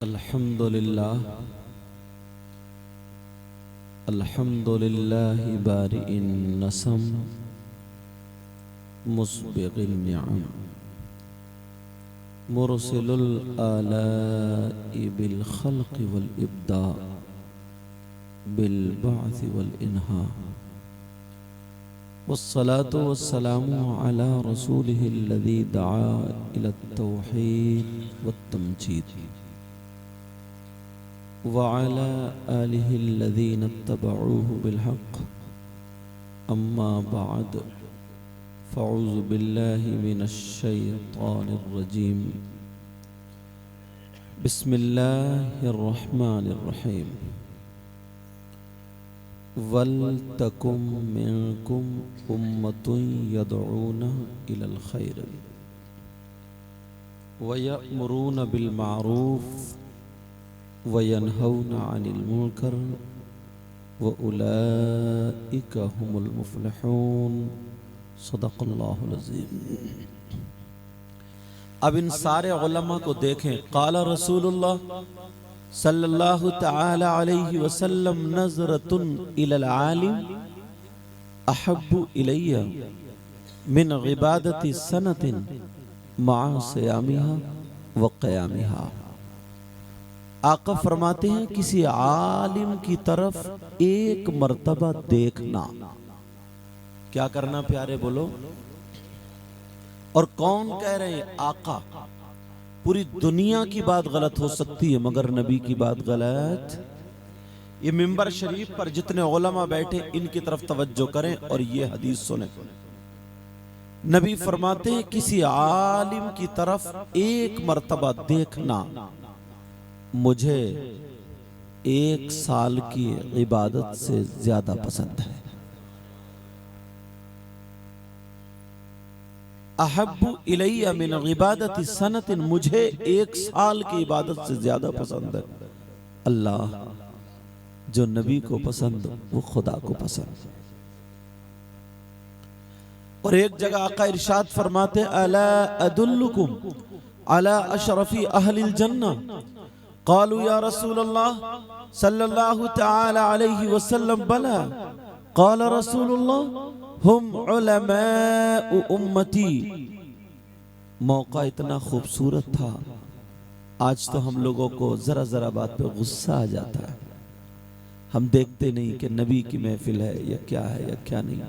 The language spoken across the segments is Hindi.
अल्हम्दुलिल्लाह बारिइन नसम मुस्बिगिन निअम मुरसिलुल आलाई बिल खल्क़ि वल इब्दा बिल बअस वल इन्हा वस्सलातु वस्सलामु अला रसूलिहिल्लज़ी दआ इलत तौहीद वत तमजीद वअला आलिहिल्लज़ीना इत्तबऊहु बिलहक़्क़ अम्मा बअद फ़अऊज़ु बिल्लाहि मिनश शैतानिर रजीम बिस्मिल्लाहिर रहमानिर रहीम वलतकुम मिनकुम उम्मतुन यदऊना इलल खैर वयअमुरूना बिल मारूफ वयनहौना अनिल मुनकर वउलाइका हुमुल मुफ्लिहून। सदक़ल्लाहुल अज़ीम। अब इन सारे उलमा को देखें। क़ाला रसूलुल्लाह सल्लल्लाहु तआला अलैहि वसल्लम नज़रतुन इलल आलिम अहब्बु इलैया मिन इबादति सनतिन मअ सियामिहा व क़यामिहा। आका फरमाते हैं किसी आलिम की तरफ एक मर्तबा देखना। क्या करना प्यारे बोलो। और कौन कह रहे हैं? आका। पूरी दुनिया की बात गलत हो सकती है मगर नबी की बात गलत। ये मिंबर शरीफ पर जितने उलमा बैठे इनकी तरफ तवज्जो करें और ये हदीस सुने। नबी फरमाते हैं किसी आलिम की तरफ एक मर्तबा देखना मुझे 1 साल की इबादत से ज्यादा पसंद है। अहब्बु इलैया मिन इबादति सनतिन, मुझे 1 साल की इबादत से ज्यादा पसंद है। अल्लाह जो नबी को पसंद वो खुदा को पसंद। और एक जगह आका इरशाद फरमाते अला अदुल्लुकुम अला अशरफी अहलिल जन्नह क़ालू या रसूलल्लाह सल्लल्लाहु तआला अलैहि वसल्लम बला क़ाल रसूलुल्लाह हुम उलमाउ उम्मती। मौका इतना खूबसूरत था। आज तो हम लोगों को जरा जरा बात पे गुस्सा आ जाता है। हम देखते नहीं कि नबी की महफिल है या क्या है या क्या नहीं।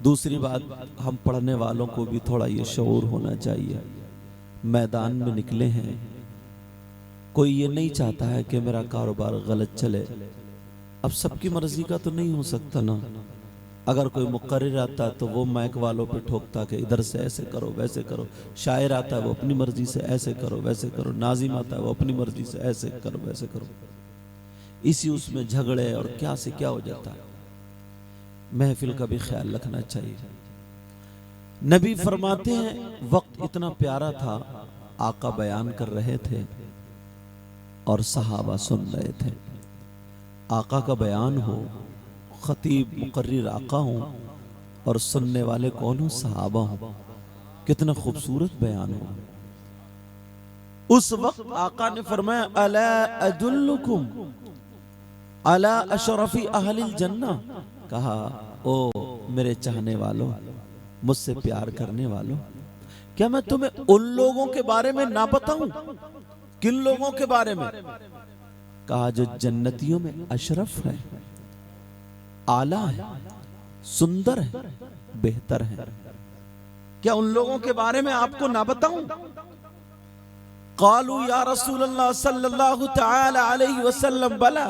दूसरी बात, हम पढ़ने वालों को भी थोड़ा ये शऊर होना चाहिए। मैदान में निकले हैं, कोई ये नहीं चाहता है कि मेरा कारोबार गलत चले। अब सबकी मर्जी का तो नहीं हो सकता ना। अगर कोई मुकर्रिर आता तो वो माइक वालों पे ठोकता कि इधर से ऐसे करो वैसे करो। शायर आता है वो अपनी मर्जी से ऐसे करो वैसे करो। नाजिम आता है वो अपनी मर्जी से ऐसे करो वैसे करो। इसी उसमें झगड़े और क्या से क्या हो जाता है। महफिल का भी ख्याल रखना चाहिए। नबी फरमाते हैं वक्त इतना प्यारा था, आका बयान कर रहे थे और सहाबा सुन रहे थे। आका का बयान हो, खतीब मुकर्रिर आका हो और सुनने वाले कौन हो? सहाबा हो। कितना खूबसूरत बयान हो। उस वक्त आका ने फरमाया अला अदुल्लुकुम अला अशरफी अहलिल जन्नह। कहा ओ मेरे चाहने वालों, मुझसे प्यार करने वालों, क्या मैं तुम्हें उन लोगों के बारे में ना बताऊं? किन लोगों के बारे में? कहा जो जन्नतियों में अशरफ है, आला है, सुंदर है, बेहतर है। क्या उन लोगों के बारे में आपको ना बताऊं? क़ालू या रसूलल्लाह सल्लल्लाहु तआला अलैहि वसल्लम बला।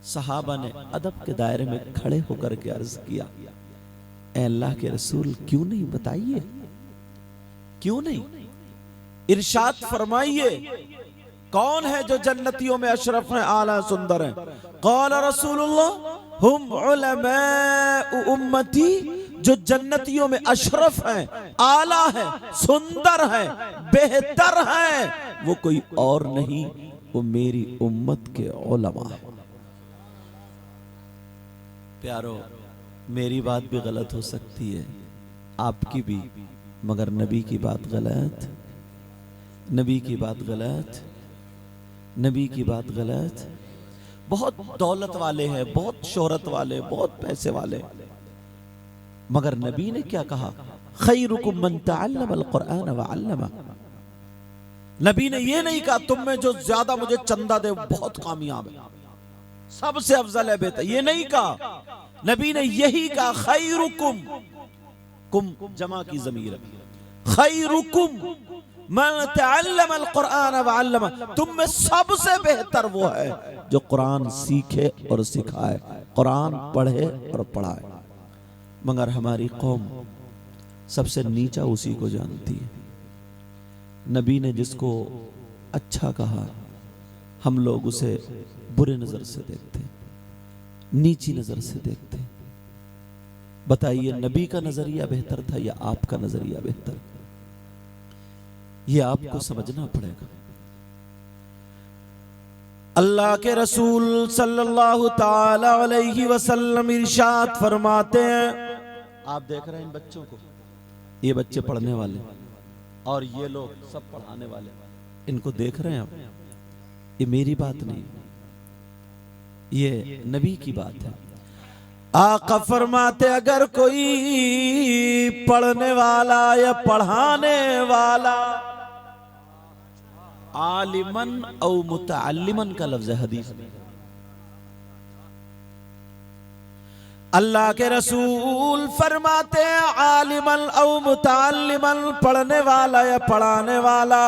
सहाबा ने अदब के दायरे में खड़े होकर के अर्ज किया ए अल्लाह के रसूल क्यों नहीं बताइए, क्यों नहीं? इरशाद फरमाइए कौन है जो जन्नतियों में अशरफ है, आला, सुंदर है? क़ाल रसूलुल्लाह हुम उलमाउ उम्मती। जो जन्नतियों में अशरफ है, आला है, सुंदर है, बेहतर है, वो कोई और नहीं, वो मेरी उम्मत के उलमा है। प्यारो, मेरी बात भी गलत हो सकती है, आपकी भी, मगर नबी की बात गलत नबी की बात गलत, नबी की बात गलत। बहुत दौलत वाले हैं, बहुत शोहरत वाले, बहुत पैसे वाले, मगर नबी ने क्या कहा? खैरुकुम मन तअल्लमल कुरआन व अल्लमा। नबी ने ये नहीं कहा तुम में जो ज्यादा मुझे चंदा दे बहुत कामयाब है, सबसे अफजल है, बेहतर, ये नहीं कहा। नबी ने यही कहा खैरुकुम, कुम जमा की ज़मीर है, खैरुकुम मन तअल्लमल कुरआन व अल्लमा। तुम में सबसे बेहतर वो है जो कुरान सीखे और सिखाए, कुरान पढ़े और पढ़ाए। मगर हमारी कौम सबसे नीचा उसी को जानती है। नबी ने जिसको अच्छा कहा हम लोग उसे बुरे नजर से देखते, नीची नजर से देखते। बताइए नबी का नजरिया बेहतर था या आपका नजरिया बेहतर? ये आपको समझना पड़ेगा। अल्लाह के रसूल सल्लल्लाहु ताला अलैहि वसल्लम इरशाद फरमाते हैं, आप देख रहे हैं इन बच्चों को, ये बच्चे पढ़ने वाले और ये लोग सब पढ़ाने वाले, इनको देख रहे हैं आप? ये मेरी बात नहीं, ये नबी की बात है। आका फरमाते अगर कोई पढ़ने वाला या पढ़ाने वाला, आलिमन औ मुतअल्लिमन का लफ्ज है हदीस में। अल्लाह के रसूल फरमाते हैं आलिमन औ मुतअल्लिमन, पढ़ने वाला या पढ़ाने वाला।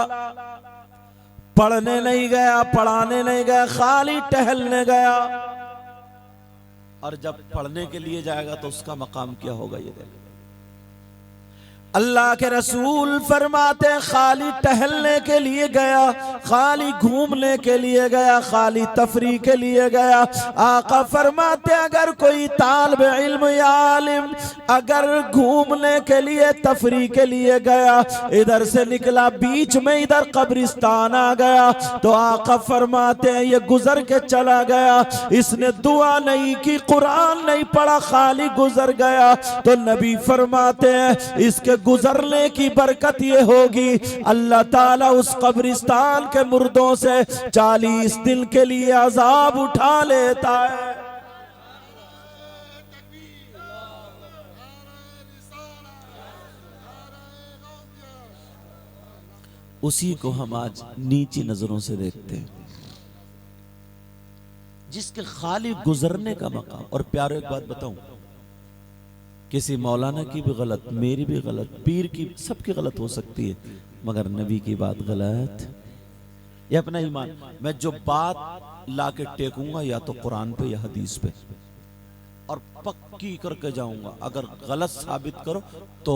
पढ़ने नहीं गया, पढ़ाने नहीं गया, खाली टहलने गया, और जब पढ़ने के लिए जाएगा तो उसका मकाम क्या होगा ये देखो। अल्लाह के रसूल फरमाते खाली टहलने के लिए गया, खाली घूमने के लिए गया, खाली तफरी के लिए गया। आका फरमाते अगर कोई तालिब इल्म या आलिम अगर घूमने के लिए तफरी के लिए गया, इधर से निकला बीच में इधर कब्रिस्तान आ गया, तो आका फरमाते हैं ये गुजर के चला गया, इसने दुआ नहीं की, कुरान नहीं पढ़ा, खाली गुजर गया, तो नबी फरमाते हैं इसके गुजरने की बरकत ये होगी अल्लाह ताला उस कब्रिस्तान के मुर्दों से 40 दिन के लिए अजाब उठा लेता है। उसी को हम आज नीची नजरों से देखते हैं, जिसके खाली गुजरने का मकाम। और प्यारो एक बात बताऊं, किसी मौलाना की भी गलत, मेरी भी गलत, पीर की, सबकी गलत हो सकती है, मगर नबी की बात गलत। ये अपना ईमान, मैं जो बात लाके टेकूंगा या तो कुरान पे या हदीस पे, और पक्की करके जाऊंगा। अगर गलत साबित करो तो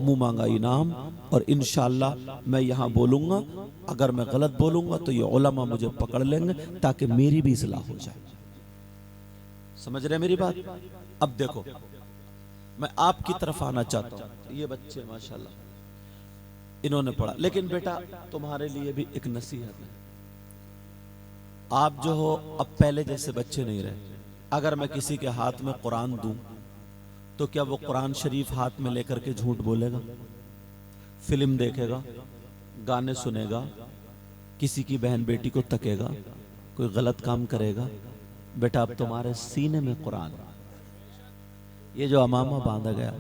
मुंह मांगा इनाम, और इंशाअल्लाह मैं यहाँ बोलूंगा, अगर मैं गलत बोलूंगा तो ये उलमा मुझे पकड़ लेंगे ताकि मेरी भी इस्लाह हो जाए। समझ रहे मेरी बात? अब देखो मैं आपकी तरफ आना चाहता हूं। ये बच्चे माशाल्लाह इन्होंने पढ़ा, लेकिन बेटा तुम्हारे लिए भी एक नसीहत है। आप जो हो अब पहले जैसे बच्चे नहीं रहे। अगर मैं किसी के हाथ में कुरान दूं तो क्या वो कुरान शरीफ हाथ में लेकर के झूठ बोलेगा? फिल्म देखेगा, गाने सुनेगा, किसी की बहन बेटी को तकेगा, कोई गलत काम करेगा? बेटा अब तुम्हारे सीने में कुरान, ये जो अमामा बांधा गया,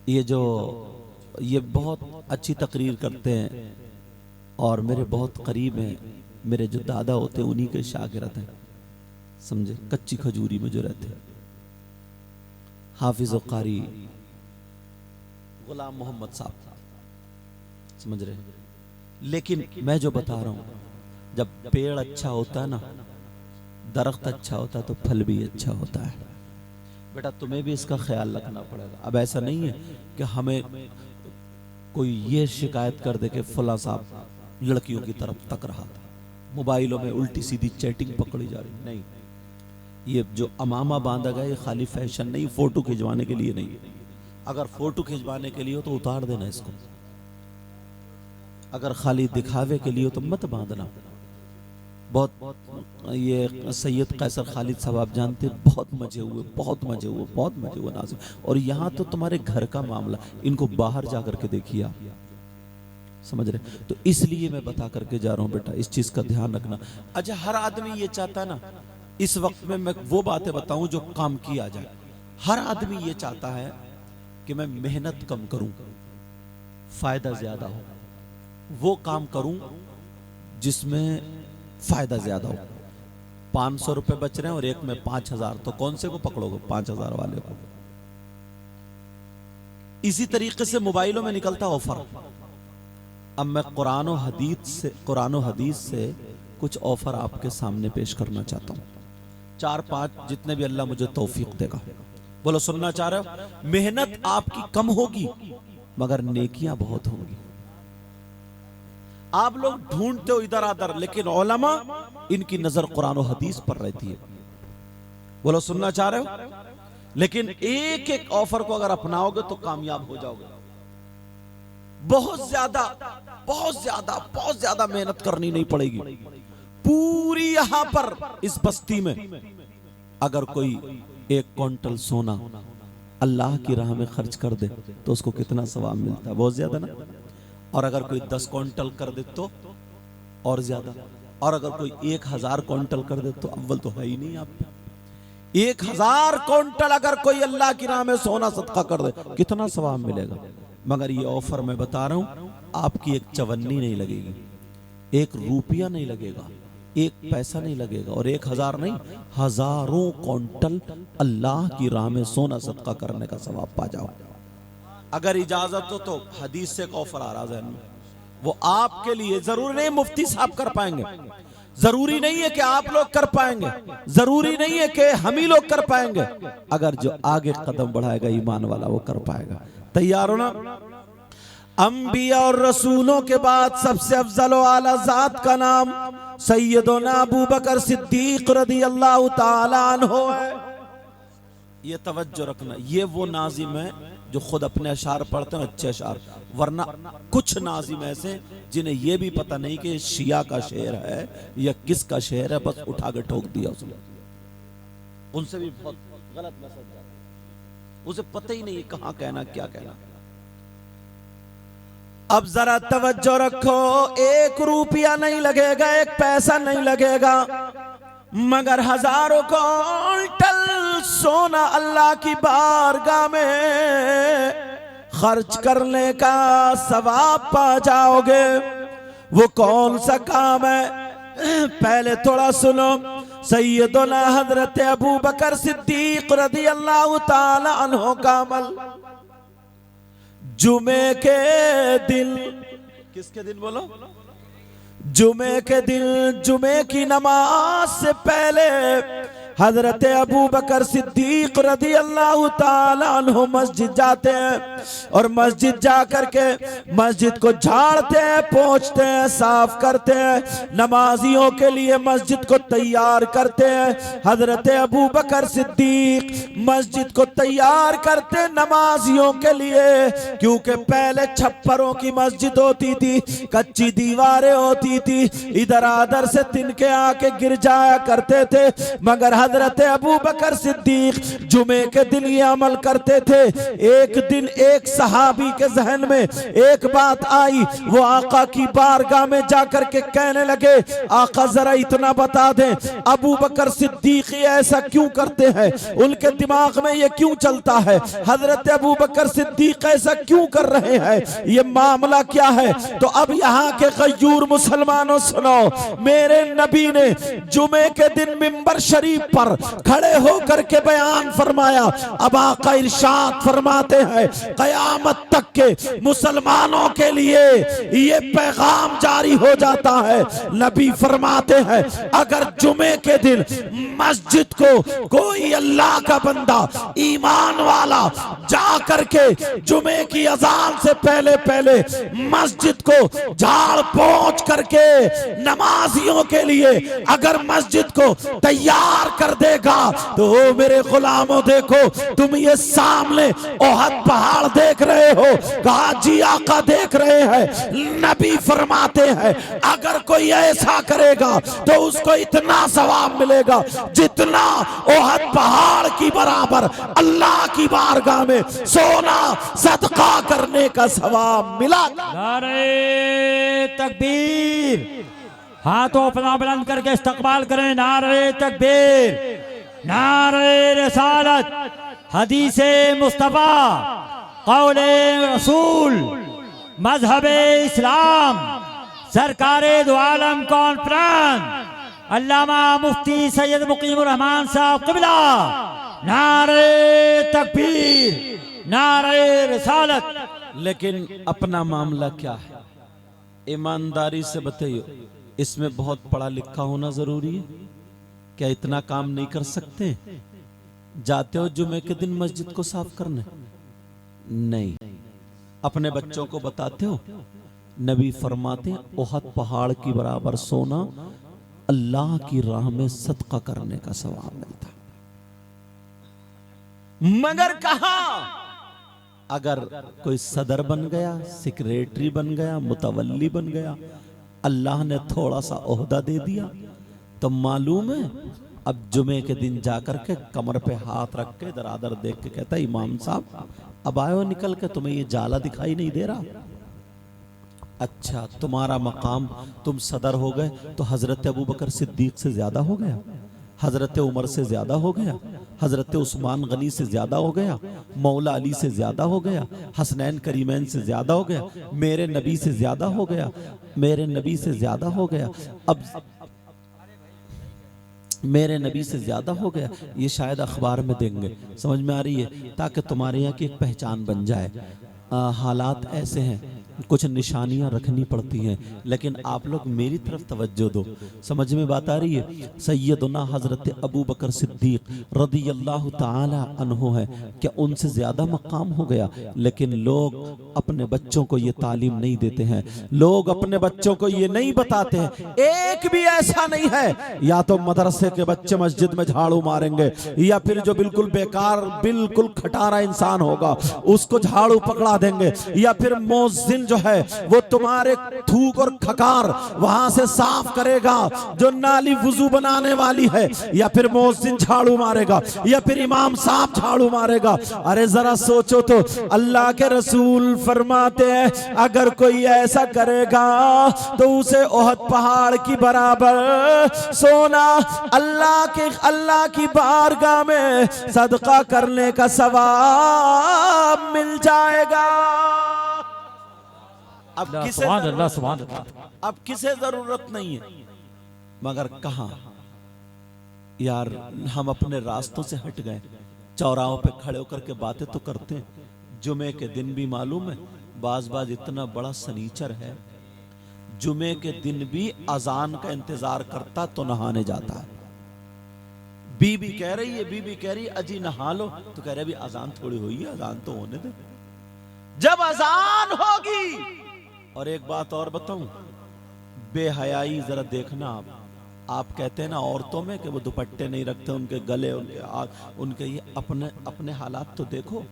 ये बहुत अच्छी तकरीर करते हैं और मेरे बहुत करीब हैं, मेरे जो दादा होते हैं उन्हीं के शागिर्द हैं, समझे, कच्ची खजूरी में जो रहते हैं, हाफिज और कारी गुलाम मोहम्मद साहब, समझ रहे। लेकिन मैं जो बता रहा हूं, जब पेड़ अच्छा होता है ना, दरख्त अच्छा होता है तो फल भी अच्छा होता है। बेटा तुम्हें भी इसका ख्याल रखना पड़ेगा। अब ऐसा नहीं है कि हमें कोई ये शिकायत कर दे कि फला साहब लड़कियों की तरफ तक रहा था, मोबाइलों में उल्टी सीधी चैटिंग पकड़ी जा रही, नहीं। ये जो अमामा बांधा गया ये खाली फैशन नहीं, फोटो खिंचवाने के लिए नहीं। अगर फोटो खिंचवाने के लिए हो तो उतार देना इसको, अगर खाली दिखावे के लिए हो तो मत बांधना। बहुत ये सैयद कैसर खालिद साहब आप जानते, बहुत मजे हुए, बहुत मजे हुए, बहुत मजे हुए नाज़िम। और यहाँ तो तुम्हारे घर का मामला, इनको बाहर जा करके देखिए आप, समझ रहे? तो इसलिए मैं बता करके जा रहा हूं बेटा, इस चीज का ध्यान रखना। अच्छा, हर आदमी ये चाहता है ना, इस वक्त में मैं वो बातें बताऊं जो काम की आ जाए। हर आदमी ये चाहता है कि मैं मेहनत कम करूं, फायदा ज्यादा हो, वो काम करूं जिसमें फायदा ज्यादा हो। 500 रुपए बच रहे हैं और एक में 5000, तो कौन से को पकड़ोगे? 5000 वाले को। इसी तरीके से मोबाइलों में निकलता ऑफर। अब मैं कुरान और हदीस से कुछ ऑफर आपके सामने पेश करना चाहता हूं, 4-5 जितने भी अल्लाह मुझे तौफीक देगा। बोलो, सुनना चाह रहे हो? मेहनत आपकी कम होगी मगर नेकियां बहुत होंगी। आप लोग ढूंढते हो इधर आधर, लेकिन उलमा इनकी नजर कुरान और हदीस पर रहती है। बोलो, सुनना चाह रहे हो? लेकिन एक एक ऑफर को अगर अपनाओगे तो कामयाब हो जाओगे। बहुत ज्यादा मेहनत करनी नहीं पड़ेगी। पूरी यहां पर इस बस्ती में अगर कोई 1 क्विंटल सोना अल्लाह की राह में खर्च कर दे तो उसको कितना सवाब मिलता है? बहुत ज्यादा ना। और अगर कोई 10 क्विंटल कर दे तो और ज्यादा। और अगर कोई 1000 क्विंटल कर दे तो अव्वल तो है ही नहीं आप पे। 1000 क्विंटल अगर कोई अल्लाह की राह में सोना सदका कर दे, कितना सवाब मिलेगा? मगर ये ऑफर मैं बता रहा हूं, आपकी एक चवन्नी नहीं लगेगी, 1 रुपया नहीं लगेगा, 1 पैसा नहीं लगेगा, और 1000 नहीं, हजारों क्विंटल अल्लाह की राह में सोना सदका करने का सवाब पा जाओ। अगर इजाजत हो तो हदीस से एक ऑफर आ रहा है में, वो आपके लिए। जरूरी नहीं मुफ्ती साहब कर पाएंगे, जरूरी नहीं है कि आप लोग कर पाएंगे, जरूरी नहीं है कि हम ही लोग कर पाएंगे। अगर जो आगे कदम बढ़ाएगा ईमान वाला वो कर पाएगा। तैयार हो ना? अंबिया और रसूलों के बाद सबसे अफजल व आला जात का नाम सैयदना अबू बकर सिद्दीक रदियल्लाहु ताला अन्हु है। ये तवज्जो रखना, ये वो नाजिम है जो खुद अपने अशार पढ़ते हैं, अच्छे अशार। वरना कुछ नाजिम ऐसे जिन्हें ये भी पता नहीं कि शिया का शेर है या किसका शेर है, बस उठा के ठोक दिया उसने। उनसे भी बहुत गलत मैसेज जाता है, उसे पता ही नहीं कहां कहना क्या कहना। अब जरा तवज्जो रखो, 1 रुपया नहीं लगेगा, 1 पैसा नहीं लगेगा, मगर हजारों क्विंटल सोना अल्लाह की बारगाह में खर्च करने का सवाब पा जाओगे। वो कौन सा काम है? पहले थोड़ा सुनो। सैयदना हजरत अबू बकर सिद्दीक रदियल्लाहु ताला अन्हु का अमल, जुमे के दिन, किसके दिन बोलो? जुमे के दिन, जुमे की नमाज से पहले हजरत अबू बकर सिद्दीक रदियल्लाहु ताला अन्हु मस्जिद जाते हैं और मस्जिद जा करके मस्जिद को झाड़ते हैं, पोंछते हैं, साफ करते हैं, नमाजियों के लिए मस्जिद को तैयार करते हैं। हजरत अबू बकर सिद्दीक मस्जिद को तैयार करते नमाजियों के लिए, क्योंकि पहले छप्परों की मस्जिद होती थी, कच्ची दीवारें होती थी, इधर आधर से तिनके आके गिर जाया करते थे। मगर हजरत अबू बकर सिद्दीक जुमे के दिन ये अमल करते थे। एक दिन एक सहाबी के जहन में एक बात आई, वो आका की बारगाह में जाकर के कहने लगे, आका जरा इतना बता दें, अबू बकर सिद्दीक ऐसा क्यों करते हैं? उनके दिमाग में ये क्यों चलता है? हजरत अबू बकर सिद्दीक ऐसा क्यों कर रहे हैं? ये मामला क्या है? तो अब यहाँ के गयूर मुसलमानों सुनो, मेरे नबी ने जुमे के दिन मिंबर शरीफ पर खड़े होकर के बयान फरमाया। अब आका इरशाद फरमाते हैं, कयामत तक के मुसलमानों के लिए ये पैगाम जारी हो जाता है। नबी फरमाते हैं, अगर जुमे के दिन मस्जिद को कोई अल्लाह का बंदा ईमान वाला जा करके जुमे की अजान से पहले पहले मस्जिद को झाड़ पोंछ करके नमाजियों के लिए अगर मस्जिद को तैयार कर देगा, तो मेरे गुलामों देखो, तुम ये सामने ओहद पहाड़ देख रहे हो? कहा जी आका देख रहे हैं। नबी फरमाते हैं अगर कोई ऐसा करेगा तो उसको इतना सवाब मिलेगा जितना ओहद पहाड़ की बराबर अल्लाह की बारगाह में सोना सदका करने का सवाब मिला। नारे तकबीर, हाथों अपना बुलंद करके इस्तकबाल करें। नारे तकबीर, नारे रिसालत, हदीसे मुस्तफा, कौले रसूल, मजहबे इस्लाम, सरकारे दो आलम कॉन्फ्रेंस अल्लामा मुफ्ती सैयद मुकीमुर रहमान साहब क़िबला। नारे तकबीर, नारे रिसालत। लेकिन अपना मामला क्या है? ईमानदारी से बताइए, इसमें बहुत पढ़ा लिखा होना जरूरी है? क्या इतना काम नहीं कर सकते? जाते हो जुमे के दिन मस्जिद को साफ करने? नहीं। अपने बच्चों को बताते हो? नबी फरमाते हैं ओहद पहाड़ की बराबर सोना अल्लाह की राह में सदका करने का सवाब मिलता। मगर कहां? अगर कोई सदर बन गया, सेक्रेटरी बन गया, मुतवल्ली बन गया, अल्लाह ने थोड़ा सा ओहदा दे दिया तो मालूम है अब जुमे के दिन जाकर के कमर पे हाथ रख के दरादर देख के कहता इमाम साहब अब आयो निकल के, तुम्हें ये जाला दिखाई नहीं दे रहा? अच्छा तुम्हारा मकाम, तुम सदर हो गए तो हजरत अबू बकर सिद्दीक से ज्यादा हो गया, हजरत उमर से ज्यादा हो गया, हजरत उस्मान गनी से ज्यादा हो गया, मौला अली से ज्यादा हो गया, हसनैन करीमैन से ज्यादा हो गया, मेरे नबी से ज्यादा हो गया, मेरे नबी से ज्यादा हो गया, अब मेरे नबी से ज्यादा हो गया। ये शायद अखबार में देंगे, समझ में आ रही है? ताकि तुम्हारे यहाँ की एक पहचान बन जाए। हालात ऐसे हैं, कुछ निशानियां रखनी पड़ती हैं, लेकिन आप लोग मेरी तरफ तवज्जो दो। समझ में बात आ रही है? सैयदना हजरत अबू बकर सिद्दीक रदी अल्लाह ताला अन्हु है, क्या उनसे ज्यादा मकाम हो गया? लेकिन लोग अपने बच्चों को ये तालीम नहीं देते हैं, लोग अपने बच्चों को ये नहीं बताते हैं। एक भी ऐसा नहीं है, या तो मदरसे के बच्चे मस्जिद में झाड़ू मारेंगे, या फिर जो बिल्कुल बेकार बिल्कुल खटारा इंसान होगा उसको झाड़ू पकड़ा देंगे, या फिर मुअज्जिन जो है वो तुम्हारे थूक और खकार वहां से साफ करेगा जो नाली वुजू बनाने वाली है, या फिर मुअज्जिन झाड़ू मारेगा, या फिर इमाम साहब झाड़ू मारेगा। अरे जरा सोचो तो, अल्लाह के रसूल फरमाते हैं अगर कोई ऐसा करेगा तो उसे ओहद पहाड़ की बराबर सोना अल्लाह की बारगाह में सदका करने का सवाब मिल जाएगा। अब किसे जरूरत नहीं है, मगर कहां यार हम अपने रास्तों से हट गए। चौराहों पे खड़े होकर के बातें तो करते हैं, जुमे के दिन भी मालूम है बाज इतना बड़ा सनीचर है, जुमे के दिन भी अजान का इंतजार करता तो नहाने जाता है। बीबी कह रही है अजी नहा लो, तो कह रहे अभी अजान थोड़ी हुई है, अजान तो होने दे, जब अजान होगी। और एक बात और बताऊं, बेहयाई जरा देखना आप कहते हैं ना औरतों में कि वो दुपट्टे नहीं रखते, उनके गले उनके ये अपने हालात तो देखो।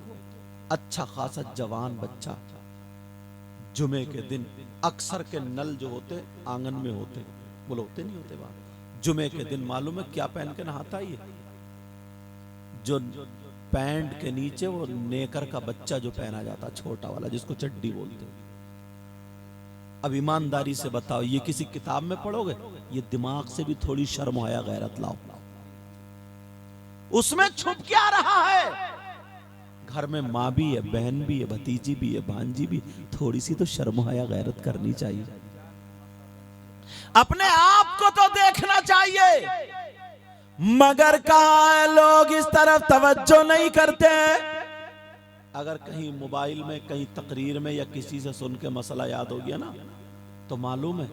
अच्छा खासा जवान बच्चा जुमे के दिन, अक्सर के नल जो होते आंगन में होते, बोलो होते नहीं होते वहां, जुमे के दिन मालूम है क्या पहन के नहाता है? जो पैंट के नीचे वो नेकर का बच्चा जो पहना जाता छोटा वाला, जिसको चड्डी बोलते हैं। अब ईमानदारी से बताओ, ये किसी किताब में पढ़ोगे? ये दिमाग से भी थोड़ी शर्म आया, गैरत लाओ। उसमें छुप क्या रहा है? घर में माँ भी है, बहन भी है, भतीजी भी है, भांजी भी, थोड़ी सी तो शर्म आया गैरत करनी चाहिए। अपने आप को तो देखना चाहिए, मगर कहां है लोग इस तरफ तवज्जो नहीं करते। अगर कहीं मोबाइल में, कहीं तकरीर में या किसी से सुन के मसला याद हो गया ना, तो मालूम है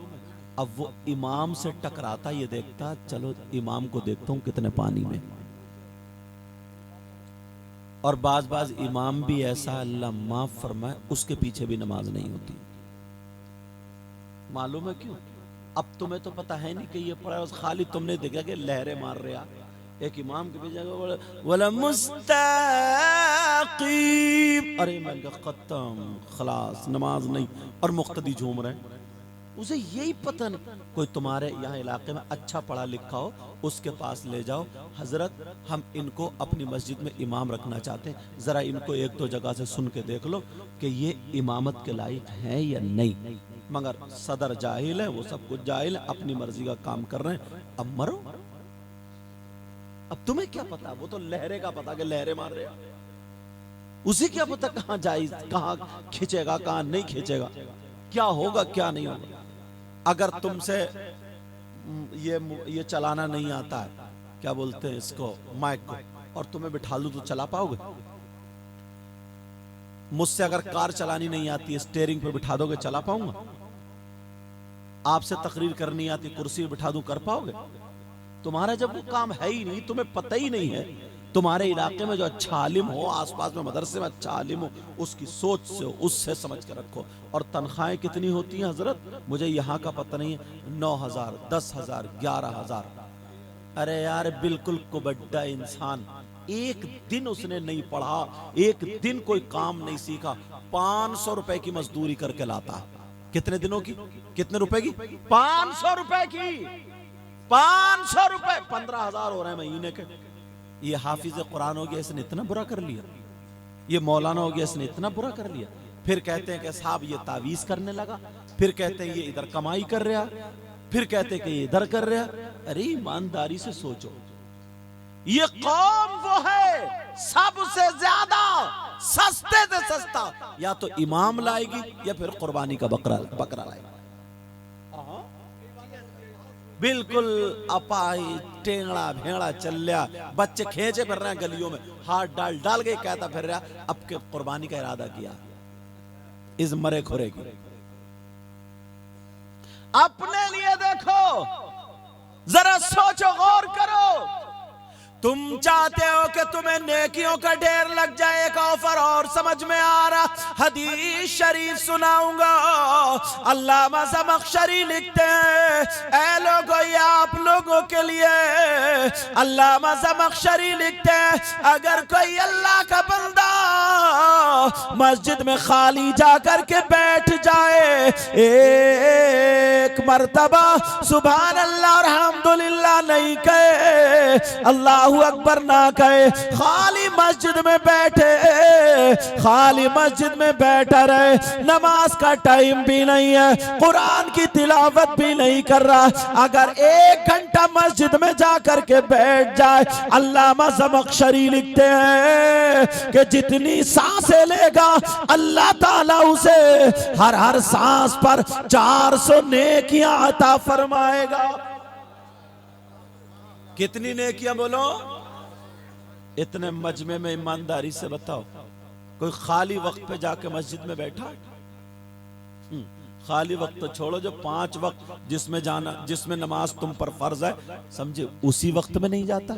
अब वो इमाम से टकराता, ये देखता चलो इमाम को देखता हूं कितने पानी में। और बाज इमाम भी ऐसा, अल्लाह माफ फरमाए, उसके पीछे भी नमाज नहीं होती। मालूम है क्यों? अब तुम्हें तो पता है नहीं कि ये पढ़ा, खाली तुमने देखा कि लहरें मार रहा, एक इमाम के पीछे बोले वला मुस्ताकीम, अरे मैंने कहा खत्म खलास, नमाज नहीं, और मुक्तदी झूम रहे हैं। उसे यही पता नहीं। कोई तुम्हारे यहाँ इलाके में अच्छा पढ़ा लिखा हो, उसके पास ले जाओ, हजरत हम इनको अपनी मस्जिद में इमाम रखना चाहते हैं, जरा इनको एक दो जगह से सुन के देख लो कि ये इमामत के लायक है या नहीं। मगर सदर जाहिल है, वो सब कुछ जाहिल है, अपनी मर्जी का काम कर रहे हैं। अब मरो, अब तुम्हें क्या पता, वो तो लहरे का पता कि लहरे मार रहे हैं, उसे क्या पता कहाँ जायज, कहाँ खींचेगा, कहाँ नहीं खींचेगा, क्या होगा क्या नहीं होगा। अगर तुमसे ये चलाना नहीं आता है, क्या बोलते हैं इसको, माइक को, और तुम्हें बिठा लूं तो चला पाओगे? मुझसे अगर कार चलानी नहीं आती, स्टीयरिंग पर बिठा दोगे, चला पाऊंगा? आपसे तकरीर करनी आती, कुर्सी पर बिठा दूं, कर पाओगे? तुम्हारा जब वो काम है ही नहीं, तुम्हें पता ही नहीं है, तुम्हारे इलाके में जो अच्छा आलिम हो, आसपास में मदरसे में अच्छा आलिम हो, उसकी सोच से हो, उससे समझ कर रखो। और तनख्वाहें कितनी होती हैं हजरत, मुझे यहाँ का पता नहीं है, 9,000, 10,000, 11,000। अरे यार बिल्कुल कुबड्डा इंसान, एक दिन उसने नहीं पढ़ा, एक दिन कोई काम नहीं सीखा, 500 रुपए की मजदूरी करके लाता है। कितने दिनों की, कितने रुपए की? 500 रुपए की, 500 रुपए, 15,000 हो रहे हैं महीने के। ये हाफिज कुरान हो गया, इसने इतना बुरा कर लिया, ये मौलाना हो गया, इसने इतना बुरा कर लिया। फिर कहते हैं कि साहब ये तावीज करने लगा, फिर कहते हैं ये इधर कमाई कर रहा, फिर कहते हैं कि ये इधर कर रहा। अरे ईमानदारी से सोचो, ये कौम वो है सबसे ज्यादा सस्ते से सस्ता, या तो इमाम लाएगी या फिर कुर्बानी का बकरा लाएगी। बिल्कुल अपाही टेंगड़ा भेड़ा चल रहा, बच्चे खींचे फिर रहे हैं गलियों में, हाथ डाल डाल के कहता फिर रहा अब के कुर्बानी का इरादा किया इस मरे खुरे की। अपने लिए देखो, जरा सोचो, गौर करो। तुम चाहते हो कि तुम्हें नेकियों का ढेर लग जाए, एक ऑफर और समझ में आ रहा, हदीस शरीफ सुनाऊंगा। अल्लामा ज़मख़शरी लिखते हैं, ऐ लोगों ये आप लोगों के लिए, अल्लामा ज़मख़शरी लिखते हैं, अगर कोई अल्लाह का बंदा मस्जिद में खाली जाकर के बैठ जाए, एक मर्तबा सुभान अल्लाह और अल्हम्दुलिल्लाह नहीं कहे, अल्लाह अकबर ना कहे, खाली मस्जिद में बैठे, खाली मस्जिद में बैठा रहे, नमाज का टाइम भी नहीं है, कुरान की तिलावत भी नहीं कर रहा, अगर 1 घंटा मस्जिद में जाकर के बैठ जाए, अल्लामा ज़मख़शरी लिखते हैं कि जितनी सांसें लेगा अल्लाह ताला उसे हर हर सांस पर 400 नेकियां अता फरमाएगा। कितनी नेकियां बोलो? इतने मजमे में ईमानदारी से बताओ, कोई खाली वक्त पे जाके मस्जिद में बैठा? खाली वक्त तो छोड़ो, जो 5 वक्त जिसमें जाना, जिसमें नमाज तुम पर फर्ज है, समझे, उसी वक्त में नहीं जाता,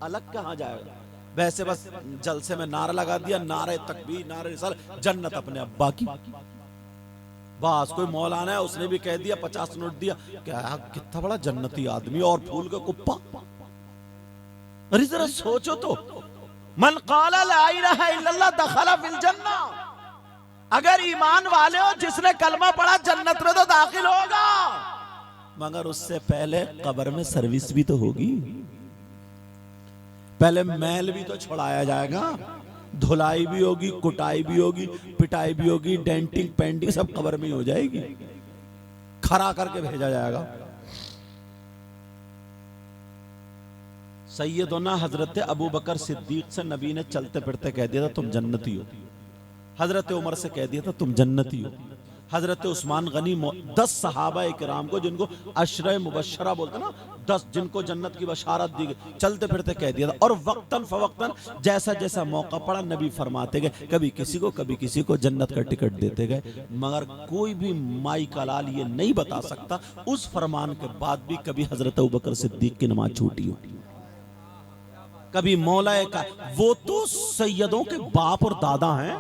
अलग कहां जाएगा? वैसे बस जलसे में नारा लगा दिया, नारे तकबीर, नारे रिसालत, जन्नत अपने अब्बा की। बस कोई मौलाना है, उसने भी कह दिया, 50 नोट दिया, क्या कितना बड़ा जन्नती आदमी, और फूल का कुप्पा। अरे जरा सोचो तो, मन क़ाला ला इलाहा इल्लल्लाह दखला फिल जन्नह, अगर ईमान वाले हो, जिसने कलमा पढ़ा जन्नत में तो दाखिल होगा, मगर उससे पहले कब्र में सर्विस भी तो होगी, पहले मैल भी तो छुड़ाया जाएगा, धुलाई भी होगी, कुटाई भी होगी, पिटाई भी होगी, डेंटिंग पेंटिंग सब कब्र में ही हो जाएगी, खड़ा करके भेजा जाएगा। सैयदना हजरत अबू बकर सिद्दीक से नबी ने चलते फिरते कह दिया था तुम जन्नती हो, हजरत उमर से कह दिया था तुम जन्नती हो, हजरत उस्मान गनी 10 सहाबा इकराम को, जिनको अशरे मुबशरा बोलते ना, 10 जिनको जन्नत की बशारत दी गई, चलते फिरते कह दिया था। और वक्तन फवक्तन जैसा जैसा मौका पड़ा नबी फरमाते गए, कभी किसी को कभी किसी को जन्नत का टिकट देते गए, मगर कोई भी माई का लाल ये नहीं बता सकता उस फरमान के बाद भी कभी हजरत अबू बकर सिद्दीक की नमाज छूटी हो, कभी मौलाए का। वो तो सैयदों के बाप और दादा हैं,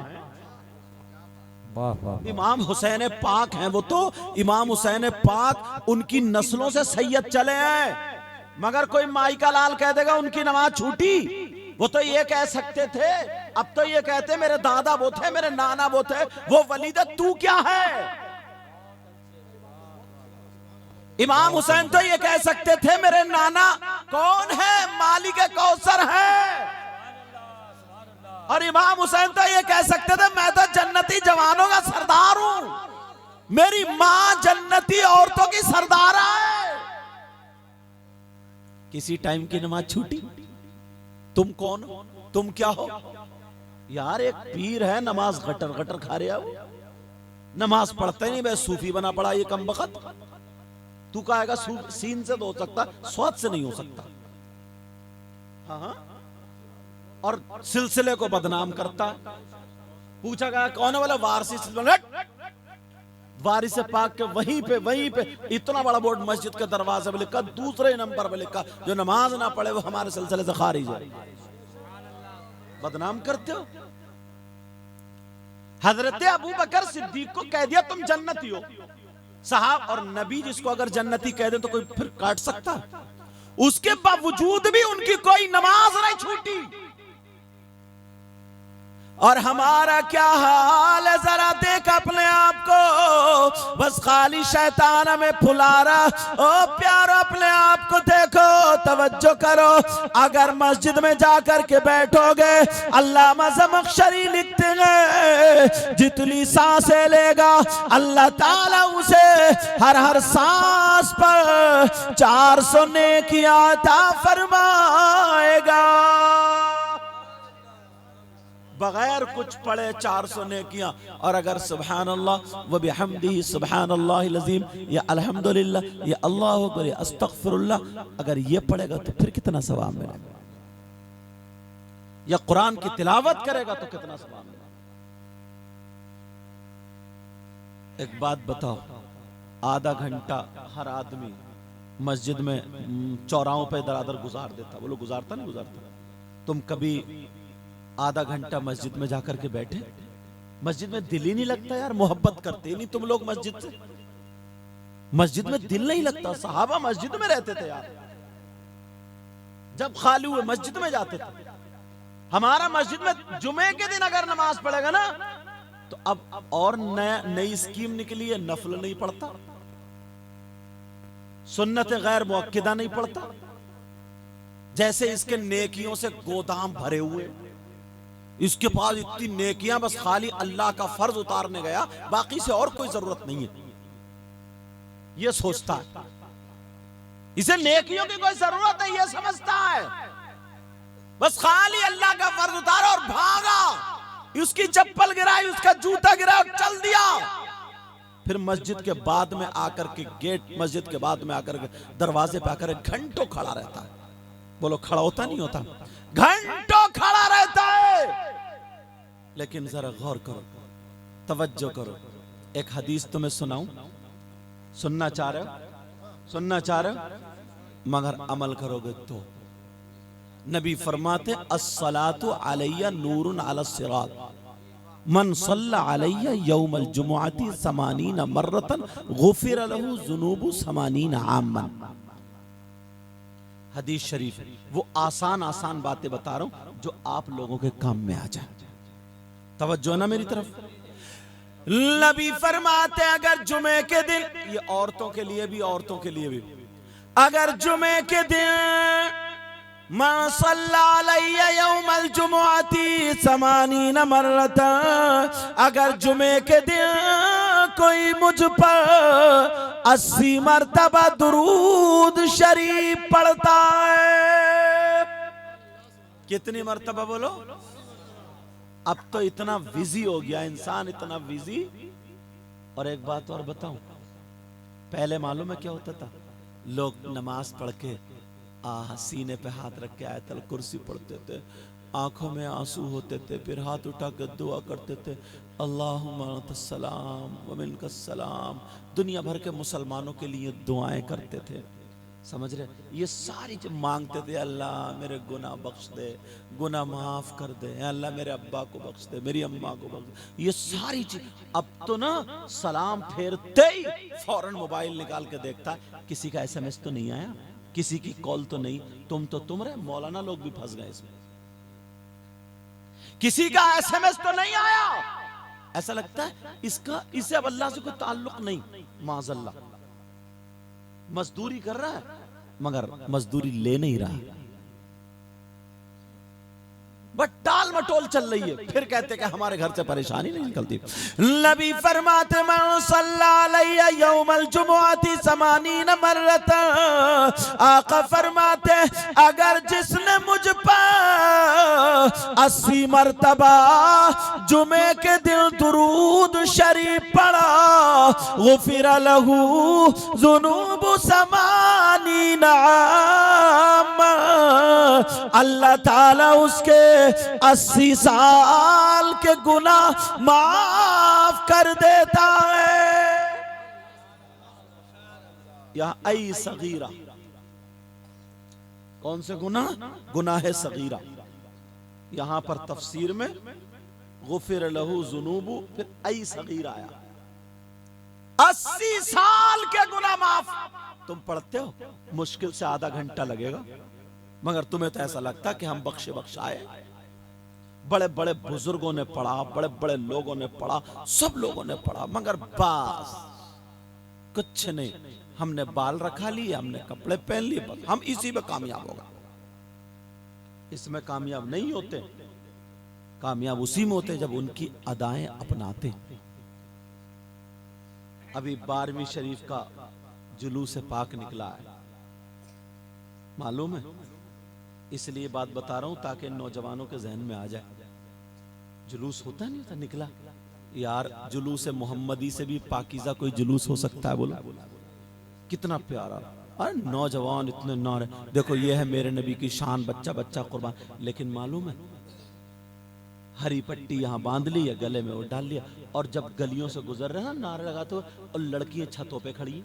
इमाम हुसैन पाक हैं, वो तो इमाम हुसैन पाक, उनकी नस्लों से सैयद चले हैं। मगर कोई माई का लाल कह देगा उनकी नमाज छूटी। वो तो ये कह सकते थे, अब तो ये कहते मेरे दादा वो थे, मेरे नाना वो थे, वो वलीद तू क्या है। इमाम हुसैन तो ये कह सकते थे मेरे नाना कौन है, मालिक कौसर है। और इमाम हुसैन तो ये कह सकते थे मैं तो जन्नती जवानों का सरदार हूं, मेरी मां जन्नती औरतों की सरदार है। किसी टाइम की नमाज छूटी? तुम कौन हो, तुम क्या हो यार। एक पीर है नमाज गटर गटर खा रहा हो, नमाज पढ़ते नहीं, वह सूफी बना पड़ा ये कम बखत। तू कहेगा सीन से तो हो सकता, स्वाद से नहीं हो सकता। हाँ, और सिलसिले को बदनाम करता। पूछा गया कौन है, बोला वारसी सिलसिला। वारिस पाक के वहीं पे इतना बड़ा बोर्ड मस्जिद के दरवाजे पे लिखा, दूसरे नंबर पे लिखा जो नमाज ना पढ़े वो हमारे सिलसिले से खारिज है। बदनाम करते हो। हजरत अबू बकर सिद्दीक को कह दिया तुम जन्नती हो। साहब और नबी जिसको अगर जन्नती कह दे तो कोई फिर काट सकता? उसके बावजूद भी उनकी कोई नमाज नहीं छूटी। और हमारा क्या हाल है जरा देख अपने आप को, बस खाली शैतान हमें फुला रहा। ओ प्यारो अपने आप को देखो, तवज्जो करो। अगर मस्जिद में जाकर के बैठोगे, अल्लामा ज़मख़शरी लिखते हैं जितनी सांसें लेगा अल्लाह ताला उसे हर सांस पर 400 नेकियां अता फरमाएगा। बगैर कुछ पढ़े 400 नेकियां। और अगर सुभान अल्लाह व बिहम्दिही सुभान अल्लाहिल अज़ीम या अल्हम्दुलिल्लाह या अल्लाहु अकबर या अस्तगफिरुल्लाह अगर ये पढ़ेगा तो फिर कितना सवाब मिलेगा। या कुरान की तिलावत करेगा तो कितना सवाब मिलेगा। एक बात बताओ, आधा घंटा हर आदमी मस्जिद में चौराहों पे दरादर गुजार देता, वो लोग गुजारता नहीं गुजारता? तुम कभी आधा घंटा मस्जिद में जाकर के बैठे? मस्जिद में दिल ही नहीं लगता यार, मोहब्बत करते ही नहीं तुम लोग मस्जिद से। मस्जिद में दिल नहीं लगता। सहाबा मस्जिद में रहते थे यार, जब खाली हुए मस्जिद में जाते थे। हमारा मस्जिद में जुमे के दिन अगर नमाज पढ़ेगा ना तो अब और नई स्कीम निकली है, नफल नहीं पढ़ता, सुन्नत गैर मुअक्किदा नहीं पढ़ता। जैसे इसके नेकियों से गोदाम भरे हुए, इसके पास इतनी नेकियां, बस खाली अल्लाह का फर्ज उतारने गया, बाकी से और कोई जरूरत नहीं है। ये सोचता है इसे नेकियों की कोई जरूरत नहीं, ये समझता है बस खाली अल्लाह का फर्ज उतारा और भागा। उसकी चप्पल गिराई, उसका जूता गिराया और चल दिया। फिर मस्जिद के बाद में आकर के गेट, मस्जिद के बाद में आकर के दरवाजे पे आकर घंटों खड़ा रहता है। बोलो खड़ा होता नहीं होता? घंटों खड़ा रहता है। लेकिन जरा गौर करो, तवज्जो करो। एक हदीस तुम्हें सुनाऊं, सुनना चाह रहे हो? सुनना चाह रहे हो मगर अमल करोगे तो। नबी फरमाते अस्सलातु अलैया नूरुन अला सिरात मन सल्ला अलैया यौमल जुमुअती 80 मर्रतन गुफिर लहू जुनूबु 80 आमन। हदीस शरीफ। वो आसान आसान बातें बता रहा हूं जो आप लोगों के काम में आ जाए। तवज्जो ना मेरी तरफ। नबी फरमाते अगर जुमे के दिन, ये औरतों के लिए भी, औरतों के लिए भी, अगर जुमे के दिन मन सल्ला अलैया यौमल जुमुअती 80 मर्रतन, अगर जुमे के दिन कोई मुझ पर 80 मर्तबा दुरूद शरीफ पढ़ता है। कितनी मर्तबा बोलो? अब तो इतना बिजी हो गया इंसान, इतना बिजी। और एक बात और बताऊं, पहले मालूम है क्या होता था? लोग नमाज पढ़ के सीने पे हाथ रख के आयतल कुर्सी पढ़ते थे, आंखों में आंसू होते थे, फिर हाथ उठा कर दुआ करते थे, अल्लाहुम्मा अन्तस्सलाम व मिनकस्सलाम। दुनिया भर के मुसलमानों के लिए दुआएं करते थे। समझ रहे? ये सारी चीज मांगते थे, अल्लाह मेरे गुनाह बख्श दे, गुनाह माफ कर दे, अल्लाह मेरे अब्बा को बख्श दे, मेरी अम्मा को बख्श दे। ये सारी चीज। अब तो ना सलाम फेरते ही फौरन मोबाइल निकाल के देखता किसी का SMS तो नहीं आया, किसी की कॉल तो नहीं, तुम रहे, मौलाना लोग भी फंस गए इसमें। किसी का SMS तो नहीं आया, ऐसा लगता है इससे अब अल्लाह से कोई ताल्लुक नहीं, माज़अल्लाह। मजदूरी कर रहा है मगर मजदूरी ले नहीं रहा, बट टाल मटोल चल रही है, फिर कहते कि हमारे घर से परेशानी नहीं निकलती। नबी फरमाते मन सल्ला अलैया यौमल जुमुअती समानीन मर्रत, आका फरमाते अगर जिसने मुझ पर 80 मर्तबा जुमे के दिन दुरूद शरीफ पढ़ा, गुफिर लहू ज़ुनूबु समानीन आम, अल्लाह ताला उसके 80 साल के गुनाह माफ कर देता है। या ऐ सगीरा, कौन से गुनाह? गुनाह सगीरा। यहां पर तफसीर में गुफिर लहू जुनूबु, फिर ऐ सगीरा आया। 80 साल के गुनाह माफ। तुम पढ़ते हो, मुश्किल से आधा घंटा लगेगा, मगर तुम्हें तो ऐसा लगता कि हम बख्शाए। बड़े बड़े बुजुर्गों ने पढ़ा, बड़े बड़े लोगों ने पढ़ा, सब लोगों ने पढ़ा, मगर बस कुछ नहीं। हमने बाल रखा लिए, हमने कपड़े पहन लिए, बस हम इसी में कामयाब होगा। इसमें कामयाब नहीं होते, कामयाब उसी में होते जब उनकी अदाएं अपनाते। अभी 12वीं शरीफ का जुलूस पाक निकला है, मालूम है? इसलिए बात बता रहा हूं ताकि नौजवानों के जहन में आ जाए। जुलूस होता नहीं होता, निकला यार। जुलूस मोहम्मदी से भी पाकीज़ा कोई जुलूस हो सकता है? बोला कितना प्यारा। अरे नौजवान इतने नारे, देखो ये है मेरे नबी की शान, बच्चा बच्चा कुर्बान। लेकिन मालूम है, हरी पट्टी यहाँ बांध ली है, गले में वो डाल लिया, और जब गलियों से गुजर रहे हैं नारे लगाते हुए, और लड़कियां छतों पे खड़ी,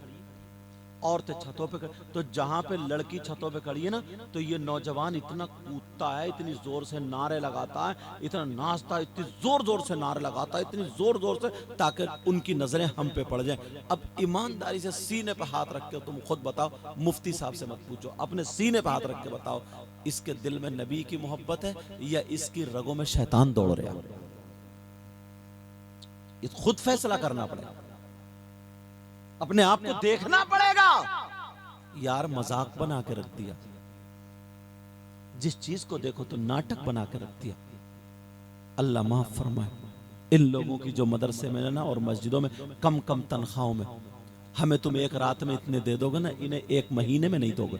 औरतें छतों पे खड़ी, तो जहां पे लड़की छतों पे खड़ी है ना, तो ये नौजवान इतना कूदता है, इतनी जोर से नारे लगाता है, इतना नाचता है, इतनी जोर जोर से नारे लगाता है, इतनी जोर जोर से, ताकि उनकी नजरें हम पे पड़ जाएं। अब ईमानदारी से सीने पे हाथ रख के तुम खुद बताओ, मुफ्ती साहब से मत पूछो, अपने सीने पे हाथ रख के बताओ, इसके दिल में नबी की मोहब्बत है या इसकी रगों में शैतान दौड़ रहा है? ये खुद फैसला करना पड़ेगा, अपने आप को देखना पड़ेगा। यार मजाक बना के रख दिया, जिस चीज को देखो तो नाटक बना के रख दिया। अल्लाह माफ फरमाए। इन लोगों की जो मदरसे में ना और मस्जिदों में कम कम तनख्वाहों में, हमें तुम एक रात में इतने दे दोगे ना, इन्हें एक महीने में नहीं दोगे।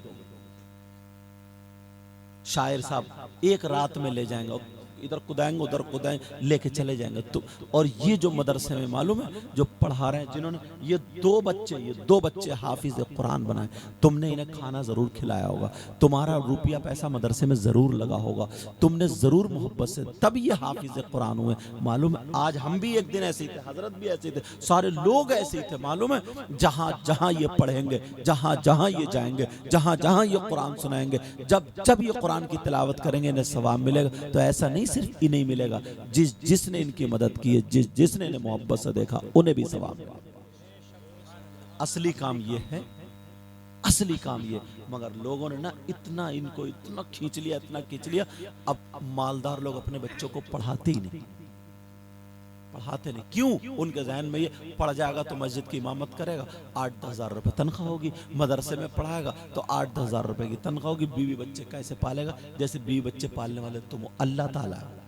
शायर साहब एक रात में ले जाएंगे, इधर कुदाएंगे उधर कुदाएंगे, लेके चले जाएंगे। तो और ये जो मदरसे में मालूम है जो पढ़ा रहे हैं, जिन्होंने ये दो बच्चे हाफिज कुरान बनाए, तुमने इन्हें खाना जरूर खिलाया होगा, तुम्हारा रुपया पैसा मदरसे में जरूर लगा होगा, तुमने जरूर मोहब्बत से तब ये हाफिज कुरान हुए। मालूम है आज हम भी एक दिन ऐसे ही थे, हजरत भी ऐसे ही थे, सारे लोग ऐसे ही थे। मालूम है जहां जहां ये पढ़ेंगे, जहां जहां ये जाएंगे, जहां जहां ये कुरान सुनाएंगे, जब जब ये कुरान की तिलावत करेंगे इन्हें सवाब मिलेगा। तो ऐसा नहीं सिर्फ इन्हें मिलेगा, जिसने इनकी मदद की है, जिसने इन्हें मोहब्बत से देखा, उन्हें भी सवाब मिलेगा। असली काम ये है, असली काम ये। मगर लोगों ने ना इतना इनको इतना खींच लिया, अब मालदार लोग अपने बच्चों को पढ़ाते ही नहीं, पढ़ाते नहीं। क्यों? उनके जहन में ये पढ़ जाएगा तो मस्जिद की इमामत करेगा, 8-10 हज़ार रुपए तनख्वाह होगी, मदरसे में पढ़ाएगा तो 8-10 हज़ार रुपए की तनख्वाह होगी, बीवी बच्चे कैसे पालेगा? जैसे बीवी बच्चे पालने वाले तुम अल्लाह ताला है।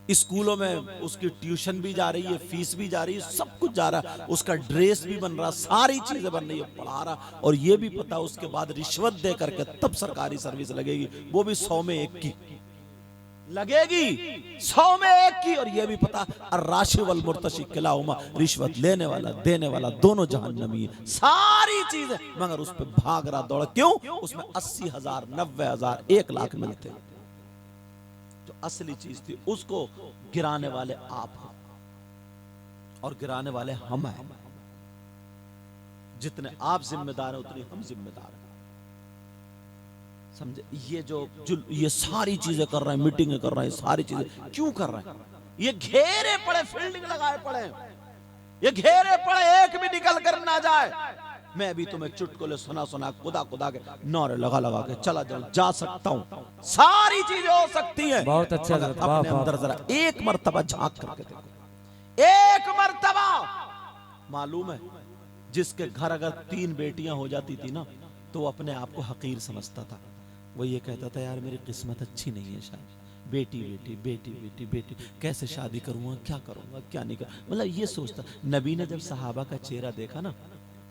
स्कूलों में उसकी ट्यूशन भी जा रही है, फीस भी जा रही है, सब कुछ जा रहा है, उसका ड्रेस भी बन रहा, सारी चीजें बन रही है, पढ़ा रहा, और ये भी पता उसके बाद रिश्वत दे करके तब सरकारी सर्विस लगेगी, वो भी 100 में 1 की लगेगी, 100 में 1 की। और ये भी पता अर्राशि वल मुर्तशी किलाहुमा, रिश्वत लेने वाला देने वाला दोनों जहन्नमी है, सारी चीजें, मगर उस पर भाग रहा दौड़। क्यों? उसमें 80,000 90,000 1 लाख मिलते। जो असली चीज थी उसको गिराने वाले आप हो और गिराने वाले हम हैं। जितने आप जिम्मेदार हैं उतनी हम जिम्मेदार हैं, समझे? ये सारी चीजें कर रहे हैं, मीटिंगें कर रहे हैं, सारी चीजें क्यों कर रहे हैं? ये घेरे पड़े, फील्डिंग लगाए पड़े, ये घेरे पड़े, एक भी निकल कर ना जाए। मैं भी तुम्हें चुटकुले सुना सुना खुदा खुदा के नौरे लगा लगा के चला जा सकता हूँ, सारी चीजें हो सकती हैं। बहुत अच्छा, मगर वाह, अपने वाह। अंदर जरा एक मर्तबा झांक करके देखो, एक मर्तबा। मालूम है जिसके घर अगर 3 बेटियां हो जाती थी ना, तो वो अपने आप को हकीर समझता था। वो ये कहता था यार मेरी किस्मत अच्छी नहीं है, शायद बेटी बेटी बेटी बेटी बेटी, कैसे शादी करूंगा, क्या करूंगा, क्या नहीं करूंगा, मतलब ये सोचता। नबी ने जब सहाबा का चेहरा देखा ना,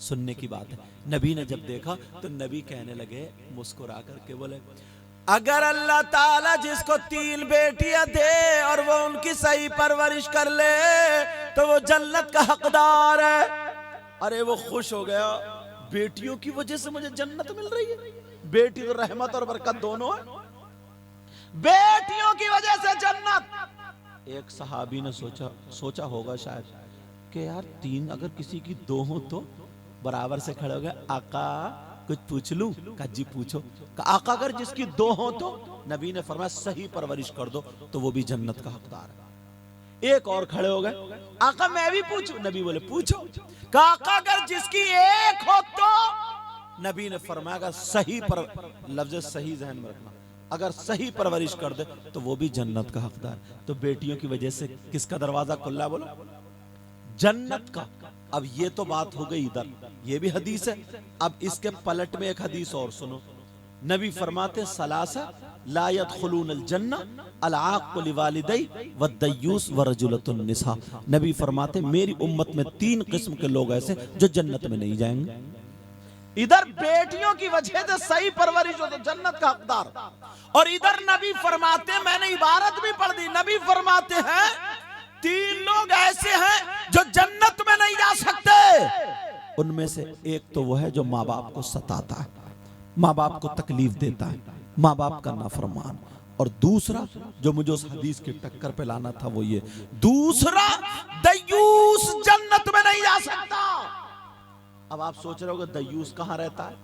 सुनने की बात है, नबी ने जब देखा तो नबी कहने लगे मुस्कुरा करके बोले, अगर अल्लाह ताला जिसको 3 बेटियां दे और वो उनकी सही परवरिश कर ले तो वो जन्नत का हकदार है। अरे वो खुश हो गया, बेटियों की वजह से मुझे जन्नत मिल रही है। बेटी तो रहमत और बरकत दोनों है, बेटियों की वजह से जन्नत। एक सहाबी ने सोचा होगा शायद कि यार 3 अगर किसी की 2 हो तो बराबर से खड़े हो गए, आका कुछ पूछ लूं? का जी पूछो। का आका अगर जिसकी 2 हो तो नबी ने फरमाया सही परवरिश कर दो तो वो भी जन्नत का हकदार है। एक और खड़े हो गए, आका मैं भी पूछूं? नबी बोले पूछो। का आका अगर जिसकी 1 हो तो नबी ने फरमाया सही पर, लफ्ज सही जहन में रखना, अगर सही परवरिश कर दे तो वो भी जन्नत का हकदार। तो बेटियों की वजह से किसका दरवाजा खुला? बोलो जन्नत का। अब ये तो बात हो गई इधर, ये भी हदीस है। अब इसके पलट में एक हदीस और सुनो। नबी फरमाते सलासा ला यदखुलूनल जन्ना अल आक़ लिवालिदै व दय्यूस व रजुलतुन निसा। नबी फरमाते मेरी उम्मत में 3 किस्म के लोग ऐसे जो जन्नत में नहीं जाएंगे। इधर बेटियों की वजह से सही परवरिश हो तो जन्नत का हकदार, और इधर नबी फरमाते, मैंने इबारत भी पढ़ दी, नबी फरमाते हैं 3 लोग ऐसे हैं जो जन्नत में नहीं जा सकते। उनमें से एक तो वो है जो माँ बाप को सताता है, माँ बाप को तकलीफ देता है, माँ बाप का नाफरमान। और दूसरा जो मुझे उस हदीस की टक्कर पे लाना था वो ये, दूसरा दय्यूस जन्नत में नहीं जा सकता। अब आप सोच रहे होगे दय्यूस कहां रहता है,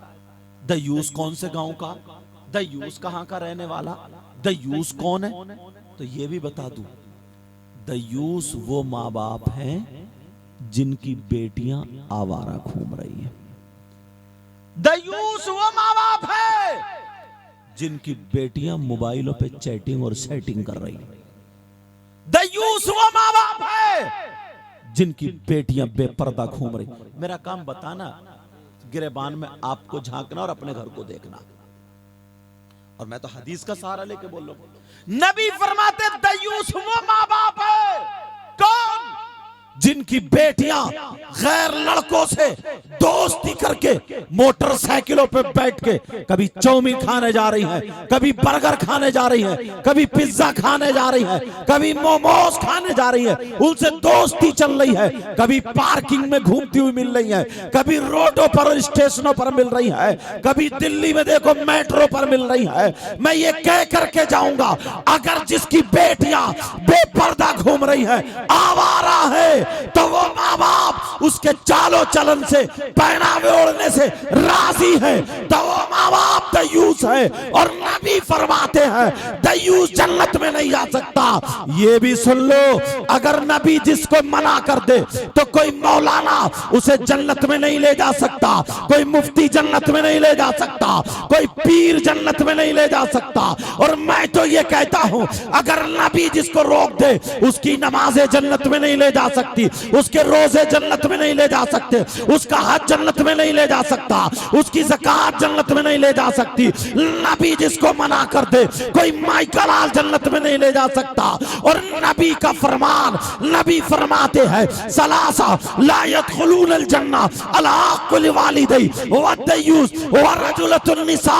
दय्यूस कौन से गांव का, दय्यूस कहां का रहने वाला, दय्यूस कौन है? तो ये भी बता दूं, दय्यूस वो माँ बाप हैं जिनकी बेटियां आवारा घूम रही हैं। दय्यूस वो माँ बाप है जिनकी बेटियां मोबाइलों पे चैटिंग और सेटिंग कर रही हैं। दय्यूस वो माँ बाप है जिनकी बेटियां बेपर्दा घूम रही। मेरा काम बताना, गिरेबान में आपको झांकना और अपने घर को देखना, और मैं तो हदीस का सहारा लेके बोल रहा हूं। नबी फरमाते दय्यूस वो माँ बाप है कौन? जिनकी बेटियां गैर लड़कों से दोस्ती करके मोटरसाइकिलों पे बैठ के कभी चाउमीन खाने जा रही हैं, कभी बर्गर खाने जा रही हैं, कभी पिज्जा खाने जा रही हैं, कभी मोमोज खाने जा रही हैं, उनसे दोस्ती चल रही है, कभी पार्किंग में घूमती हुई मिल रही है, कभी रोडों पर और स्टेशनों पर मिल रही है, कभी दिल्ली में देखो मेट्रो पर मिल रही है। मैं ये कह करके जाऊंगा, अगर जिसकी बेटियां बेपर्दा घूम रही है, आवारा है, तो वो माँ बाप उसके चालो चलन से, पहनावे ओढ़ने से राजी है, तो वो माँ बाप दय्यूस है। और नबी फरमाते हैं दय्यूस जन्नत में नहीं जा सकता। ये भी सुन लो, अगर नबी जिसको मना कर दे तो कोई मौलाना उसे जन्नत में नहीं ले जा सकता, कोई मुफ्ती जन्नत में नहीं ले जा सकता, कोई पीर जन्नत में नहीं ले जा सकता। और मैं तो ये कहता हूं, अगर नबी जिसको रोक दे उसकी नमाजें जन्नत में नहीं ले जा सकती, उसके रोजे जन्नत में नहीं ले जा सकते, उसका हज जन्नत में नहीं ले जा सकता, उसकी ज़कात जन्नत में नहीं ले जा सकती। नबी जिसको मना कर दे कोई माइकलाल जन्नत में नहीं ले जा सकता। और नबी का फरमान, नबी फरमाते हैं सलासा ला यदखुलूनल जन्ना अला कुल वालिदै व दय्यूस व रजुलतुन निसा।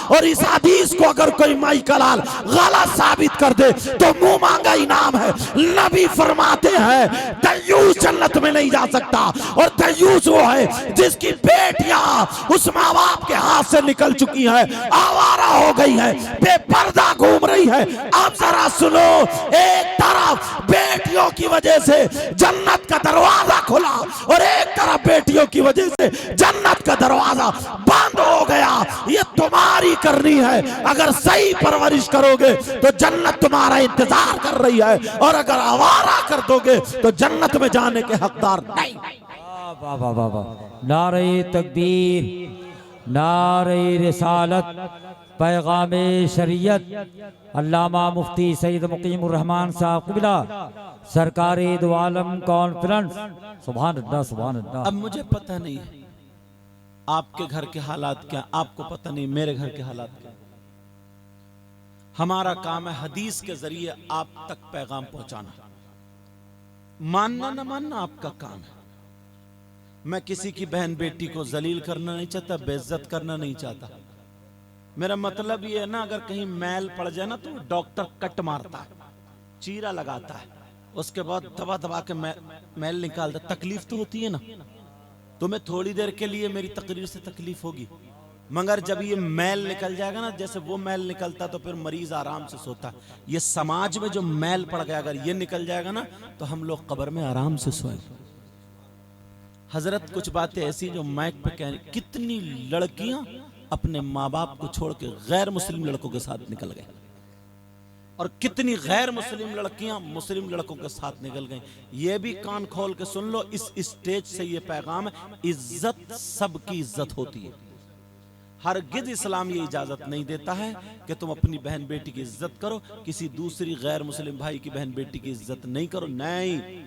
और इस हदीस को अगर कोई माइकलाल गलत साबित कर दे तो मुंह मांगा इनाम है। नबी फरमाते हैं दय्यूस जन्नत में नहीं जा सकता। और दय्यूस वो है जिसकी बेटियां उस माँ बाप के हाथ से निकल चुकी है, आवारा हो गई है, बेपर्दा घूम रही है। अब जरा सुनो, एक तरफ बेटियों की वजह से जन्नत का दरवाजा खुला और एक तरफ बेटियों की वजह से जन्नत का दरवाजा बंद हो गया। ये तुम्हारी करनी है, अगर सही परवरिश करोगे तो जन्नत तुम्हारा इंतजार कर रही है, और अगर आवारा कर दोगे तो जन्नत में जाने के हकदार नहीं। वाह वाह वाह वाह। नारे तकबीर, नारे रिसालत, पैगाम शरीयत, अल्लामा मुफ्ती सैयद मुकीमुर रहमान साहब क़िबला सरकारी दो आलम कॉन्फ्रेंस। सुभान अल्लाह सुभान अल्लाह। अब मुझे पता नहीं है आपके घर के हालात क्या, आपको पता नहीं मेरे घर के हालात क्या। हमारा काम है हदीस के जरिए आप तक पैगाम पहुंचाना। मानना ना मानना आपका काम है। मैं किसी की बहन बेटी को जलील करना नहीं चाहता, बेइज्जत करना नहीं चाहता। मेरा मतलब ये है ना, अगर कहीं मैल पड़ जाए ना तो डॉक्टर कट मारता है, चीरा लगाता है, उसके बाद दबा दबा के मैल निकालता। तकलीफ तो होती है ना, तुम्हें थोड़ी देर के लिए मेरी तकरीर से तकलीफ होगी, मगर जब ये मैल निकल जाएगा ना, जैसे वो मैल निकलता तो फिर मरीज आराम से सोता। ये समाज में जो मैल पड़ गया अगर ये निकल जाएगा ना तो हम लोग कब्र में आराम से सोएंगे। हजरत कुछ बातें ऐसी जो माइक पे कह, कितनी लड़कियां अपने माँ बाप को छोड़ के गैर मुस्लिम लड़कों के साथ निकल गए, और कितनी गैर मुस्लिम लड़कियां मुस्लिम लड़कों के साथ निकल गई। ये भी कान खोल के सुन लो, इस स्टेज से ये पैगाम है, इज्जत सबकी इज्जत होती है। हरगिज़ इस्लाम ये इजाजत नहीं देता है कि तुम अपनी बहन बेटी की इज्जत करो, किसी दूसरी गैर मुस्लिम भाई की बहन बेटी की इज्जत नहीं करो। नहीं,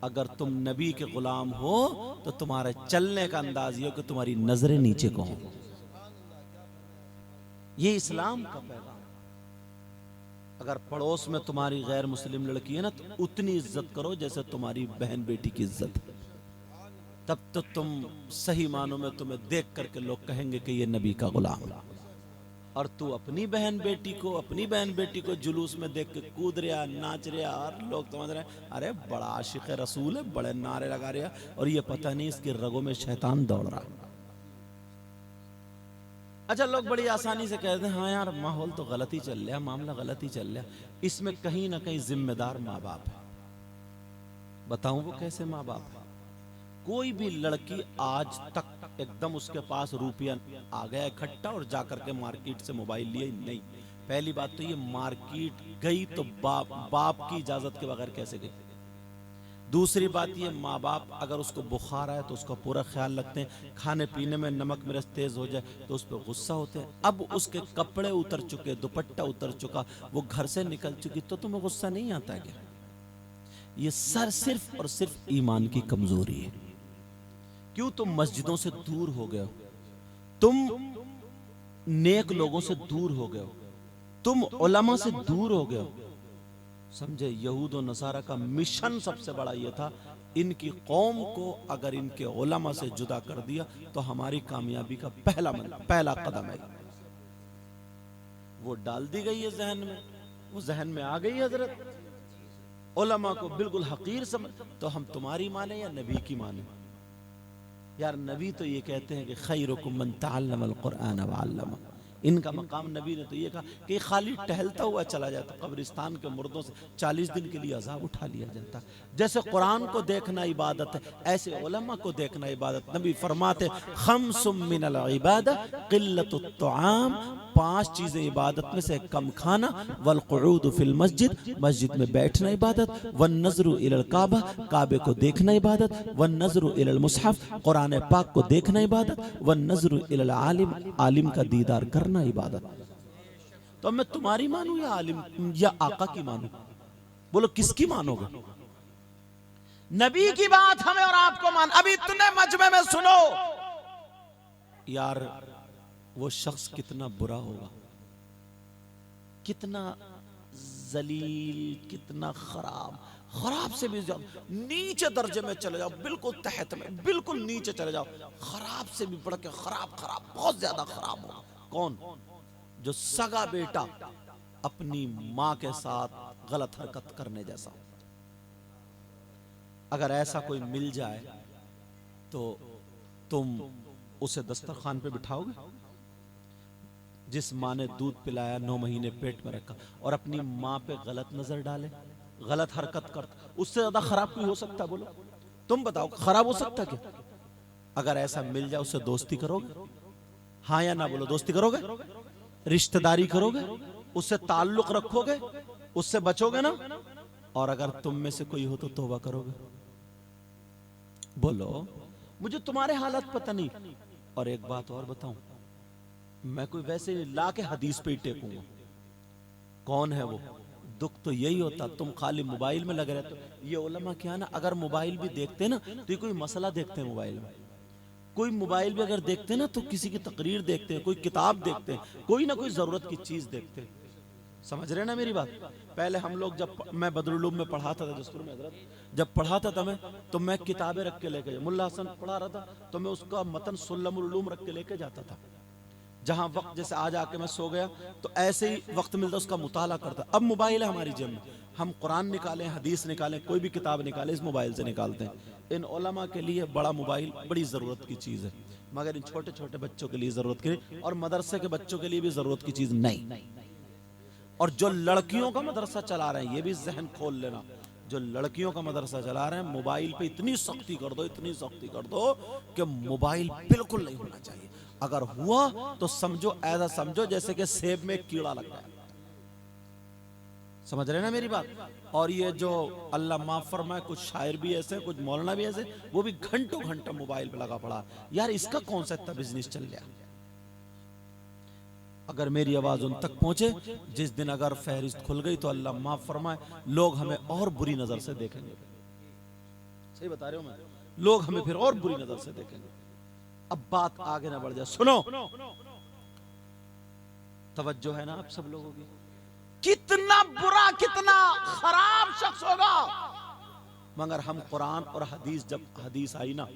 अगर तुम नबी के गुलाम हो तो तुम्हारे चलने का अंदाज ये हो कि तुम्हारी नजरें नीचे को हो। ये इस्लाम का पैगाम। अगर पड़ोस में तुम्हारी गैर मुस्लिम लड़की है ना तो उतनी इज्जत करो जैसे तुम्हारी बहन बेटी की इज्जत है। तब तो तुम सही मानों में तुम्हें देख करके लोग कहेंगे कि ये नबी का गुलाम है। और तू अपनी बहन बेटी को जुलूस में देख के कूद रहा, नाच रहा, और लोग समझ रहे हैं अरे बड़ा आशिक रसूल है, बड़े नारे लगा रहा, और ये पता नहीं इसके रगों में शैतान दौड़ रहा। अच्छा, लोग बड़ी आसानी से कहते हैं हाँ यार माहौल तो गलत ही चल रहा, मामला गलत ही चल रहा। इसमें कहीं ना कहीं जिम्मेदार माँ बाप है। बताऊं वो कैसे माँ बाप है? कोई भी लड़की आज तक एकदम उसके पास रुपया आ गया इकट्ठा और जाकर के मार्केट से मोबाइल लिए नहीं। पहली बात तो ये मार्केट गई तो बाप की इजाजत के बगैर कैसे गई। दूसरी बात ये, माँ बाप अगर उसको बुखार आए तो उसका पूरा ख्याल रखते हैं, खाने पीने में नमक मिर्च तेज हो जाए तो उस पर गुस्सा होते हैं। अब उसके कपड़े उतर चुके, दुपट्टा उतर चुका, वो घर से निकल चुकी, तो तुम्हें गुस्सा नहीं आता है क्या? ये सिर्फ और सिर्फ ईमान की कमजोरी है। क्यों? तुम मस्जिदों से दूर हो गए हो, तुम नेक लोगों से दूर हो गए हो, तुम उलमा से दूर हो गए हो। समझे? यहूद और नसारा का मिशन सबसे बड़ा यह था, इनकी कौम को अगर इनके उलमा से जुदा कर दिया तो हमारी कामयाबी का पहला कदम है। वो डाल दी गई है जहन में, वो जहन में आ गई हजरत। उलमा को बिल्कुल हकीर समझ, तो हम तुम्हारी माने या नबी की माने? यार नबी तो ये कहते हैं कि खैरुकुम मन तअल्लमल कुरआन व अल्लमा। इनका मकाम नबी ने तो ये कहा कि खाली टहलता हुआ चला जाता, कब्रिस्तान के मुर्दों से 40 दिन के लिए अजाब उठा लिया जाता। जैसे कुरान को देखना इबादत है, ऐसे उलमा को देखना इबादत। नबी फरमाते खम्सुम मिनल इबादत क़िल्लतुत तुआम, 5 चीजें इबादत में से, कम खाना, वल क़ुऊद फिल मस्जिद, मस्जिद में बैठना इबादत, वन नज़रु इलल काबा, काबे को देखना इबादत, वन नज़रु इलल मुसहफ, कुरान पाक को देखना इबादत, वन नज़रु इलल आलिम, आलिम का दीदार करना इबादत। तो मैं तुम्हारी मानूं या आलिम या आका की मानूं? बोलो किसकी मानोगे? नबी की बात हमें और आपको मान। अभी इतने मजमे में सुनो यार, वो शख्स कितना बुरा होगा, कितना जलील, कितना खराब से भी ज्यादा नीचे दर्जे में चले जाओ, बिल्कुल तहत में, बिल्कुल नीचे चले जाओ, खराब से भी बढ़ के खराब, बहुत ज्यादा खराब होगा। कौन? जो सगा बेटा अपनी मां के साथ गलत हरकत करने जैसा। अगर ऐसा कोई मिल जाए तो तुम उसे दस्तरखान पे बिठाओगे? जिस माँ ने दूध पिलाया, 9 महीने पेट में रखा, और अपनी माँ पे गलत नजर डाले, गलत हरकत करता, उससे ज्यादा खराब कोई हो सकता है? बोलो तुम बताओ, खराब हो सकता क्या? अगर ऐसा मिल जाए उससे दोस्ती करोगे? हाँ या ना बोलो, दोस्ती करोगे? रिश्तेदारी करोगे? उससे ताल्लुक रखोगे? उससे बचोगे ना? और अगर तुम में से कोई हो तो तौबा करोगे? बोलो मुझे तुम्हारे हालत पता नहीं। और एक बात और बताऊं, मैं कोई वैसे ला के हदीस पे ही टेकूंगा। कौन है वो? दुख तो यही होता, तुम खाली मोबाइल में लगे रहते हो। ये उलमा क्या ना, अगर मोबाइल भी देखते ना तो ये कोई मसला देखते हैं मोबाइल में। कोई मोबाइल भी अगर देखते ना तो किसी की तकरीर देखते हैं, कोई किताब देखते हैं, कोई ना कोई जरूरत की चीज देखते हैं। समझ रहे ना मेरी बात? पहले हम लोग, जब मैं बदरुल उलूम में पढ़ाता था दस्तूर में हजरत, जब पढ़ाता था मैं, तो मैं किताबें रख के लेके, मुल्ला हसन पढ़ा रहा था तो मैं उसका मतन सुल्लमुल उलूम रख के लेके जाता था। जहां वक्त, जैसे आज आके मैं सो गया तो ऐसे ही वक्त मिलता उसका मुताला करता। अब मोबाइल है हमारी जेब में, हम कुरान निकालें, हदीस निकालें, कोई भी किताब निकालें, इस मोबाइल से निकालते हैं। इन उलमा के लिए बड़ा मोबाइल बड़ी ज़रूरत की चीज़ है, मगर इन छोटे छोटे बच्चों के लिए ज़रूरत की, और मदरसे के बच्चों के लिए भी ज़रूरत की चीज़ नहीं। और जो लड़कियों का मदरसा चला रहे हैं, ये भी जहन खोल लेना, जो लड़कियों का मदरसा चला रहे हैं, मोबाइल पे इतनी सख्ती कर दो, इतनी सख्ती कर दो कि मोबाइल बिल्कुल नहीं होना चाहिए। अगर हुआ तो समझो, ऐसा समझो जैसे कि सेब में कीड़ा लग गया। समझ रहे ना मेरी बात? और ये जो अल्लाह माफ फरमाए, कुछ शायर भी ऐसे, कुछ मौलाना भी ऐसे, वो भी घंटों घंटों मोबाइल पे लगा पड़ा। यार इसका कौन सा इतना बिजनेस चल गया? अगर मेरी आवाज उन तक पहुंचे, जिस दिन अगर फहरिस्त खुल गई तो अल्लाह माफ फरमाए, लोग हमें और बुरी नजर से देखेंगे। सही बता रहे हो मैं? लोग हमें फिर और बुरी नजर से देखेंगे। अब बात आगे ना बढ़ जाए, सुनो, तवज्जो है ना आप सब लोगों की? कितना बुरा, कितना खराब शख्स होगा, मगर हम कुरान और हदीस, जब हदीस आई ना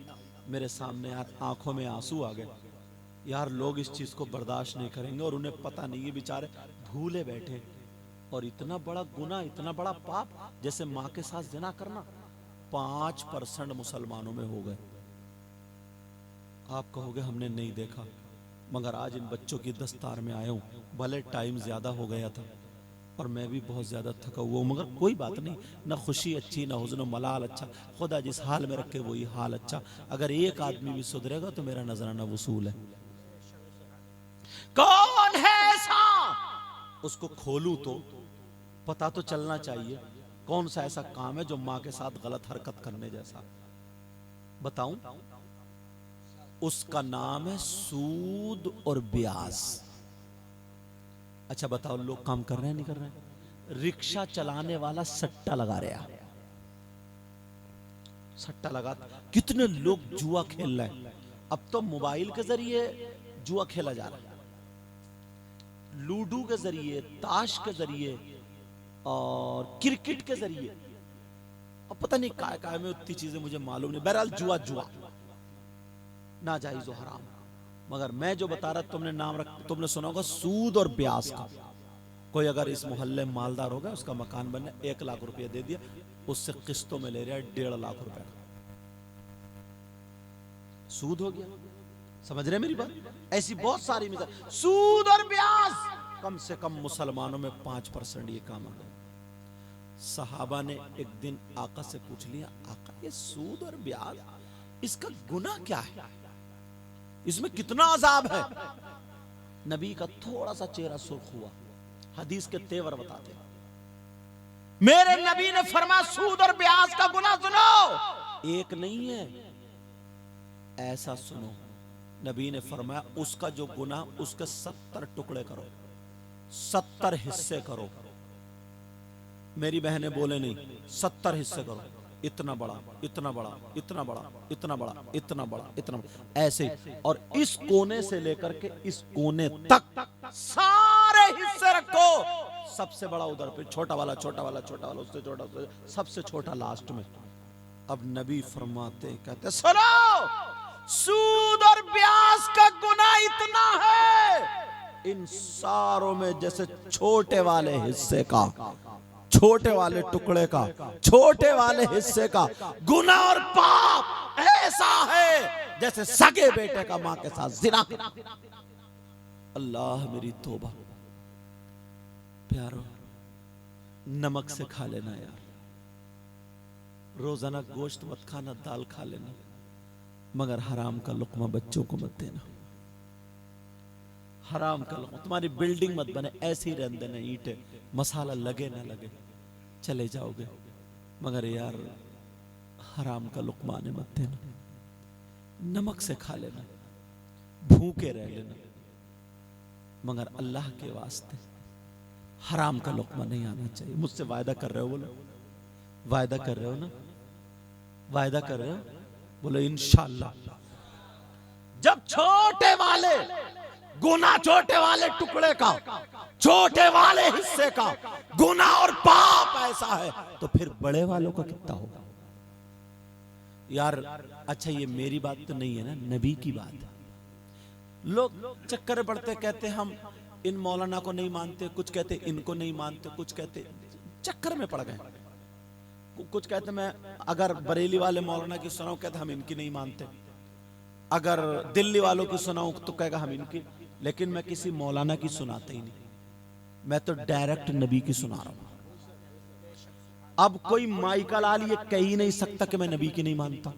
मेरे सामने, आंखों में आंसू आ गए। यार लोग इस चीज को बर्दाश्त नहीं करेंगे, और उन्हें पता नहीं, ये बेचारे भूले बैठे। और इतना बड़ा गुनाह, इतना बड़ा पाप, जैसे माँ के साथ जिना करना, 5% मुसलमानों में हो गए। आप कहोगे हमने नहीं देखा, मगर आज इन बच्चों की दस्तार में आया हूँ। भले टाइम ज्यादा हो गया था और मैं भी बहुत ज्यादा थका हुआ हूँ, मगर कोई बात नहीं, ना खुशी अच्छी ना हुज़्न मलाल अच्छा, खुदा जिस हाल में रखे वही हाल अच्छा। अगर एक आदमी भी सुधरेगा तो मेरा नजराना वसूल है। कौन है ऐसा? उसको खोलूं तो पता तो चलना चाहिए, कौन सा ऐसा काम है जो मां के साथ गलत हरकत करने जैसा। बताऊं? उसका नाम है सूद और ब्याज। अच्छा बताओ, लोग काम कर रहे हैं नहीं कर रहे हैं? रिक्शा चलाने वाला सट्टा लगा रहा है, सट्टा लगा, कितने लोग जुआ खेल रहे हैं। अब तो मोबाइल के जरिए जुआ खेला जा रहा है, लूडो के जरिए, ताश के जरिए और क्रिकेट के जरिए। अब पता नहीं काय में उतनी चीजें मुझे मालूम नहीं। बहरहाल जुआ जुआ नाजायज और हराम। मगर मैं जो बता रहा, तुमने नाम रख, तुमने सुना होगा सूद और ब्याज का। कोई अगर इस मोहल्ले में मालदार होगा, उसका मकान बनने 1 लाख रुपया दे दिया, उससे किस्तों में ले रहा है 1.5 लाख रुपया, सूद हो गया। समझ रहे मेरी बात? ऐसी बहुत सारी मिसाल, सूद और ब्याज। कम से कम मुसलमानों में 5% ये काम आ गया। सहाबा ने एक दिन आका से पूछ लिया, आका ये सूद और ब्याज, इसका गुनाह क्या है, इसमें कितना अजाब है? नबी का थोड़ा सा चेहरा सुर्ख हुआ। हदीस के तेवर बताते हैं, मेरे नबी ने फरमाया सूद और ब्याज का गुनाह सुनो, एक नहीं है, ऐसा सुनो। नबी ने फरमाया उसका जो गुनाह, उसके 70 टुकड़े करो, 70 हिस्से करो। मेरी बहनें बोले नहीं, 70 हिस्से करो। इतना बड़ा, इतना बड़ा, इतना बड़ा, इतना बड़ा, इतना बड़ा, इतना बड़ा, ऐसे। और इस कोने से लेकर के इस कोने तक सारे हिस्से रखो। सबसे बड़ा उधर, फिर छोटा वाला, छोटा वाला, छोटा वाला, उससे छोटा, सबसे छोटा लास्ट में। अब नबी फरमाते, कहते सुनो, सूद और ब्याज का गुनाह इतना है, इन सारों में जैसे छोटे वाले हिस्से का, छोटे वाले टुकड़े का, छोटे वाले हिस्से का गुनाह और पाप ऐसा है जैसे सगे बेटे का मां के साथ जिना। अल्लाह मेरी तौबा। प्यारो, नमक से खा लेना यार, रोजाना गोश्त मत खाना, दाल खा लेना, मगर हराम का लुकमा बच्चों को मत देना। हराम का लुकमा, तुम्हारी बिल्डिंग मत बने, ऐसे ही रहने देना, ईंटें, मसाला लगे ना लगे चले जाओगे, मगर यार हराम का लुकमा ने मत देना। नमक से खा लेना, भूखे रह लेना, मगर अल्लाह के वास्ते हराम का लुक़्मा नहीं आना चाहिए। मुझसे वायदा कर रहे हो? बोलो वायदा कर रहे हो ना? वायदा कर रहे हो? बोलो इंशाअल्लाह। जब छोटे वाले गुनाह, छोटे वाले टुकड़े का, छोटे वाले हिस्से का गुनाह और पाप ऐसा है, तो फिर बड़े वालों का कितना होगा यार? अच्छा ये मेरी बात तो नहीं है ना, नबी की बात है। लोग चक्कर पड़ते, कहते हम इन मौलाना को नहीं मानते, कुछ कहते इनको नहीं मानते, कुछ कहते चक्कर में पड़ गए। कुछ कहते मैं अगर बरेली वाले मौलाना की सुनाऊं, कहते हम इनकी नहीं मानते, अगर दिल्ली वालों की सुनाऊं तो कहेगा हम इनकी। लेकिन मैं किसी मौलाना की सुनाता ही नहीं, मैं तो डायरेक्ट नबी की सुना रहा हूं। अब कोई माइका लाल ये कह ही नहीं सकता कि मैं नबी की नहीं मानता।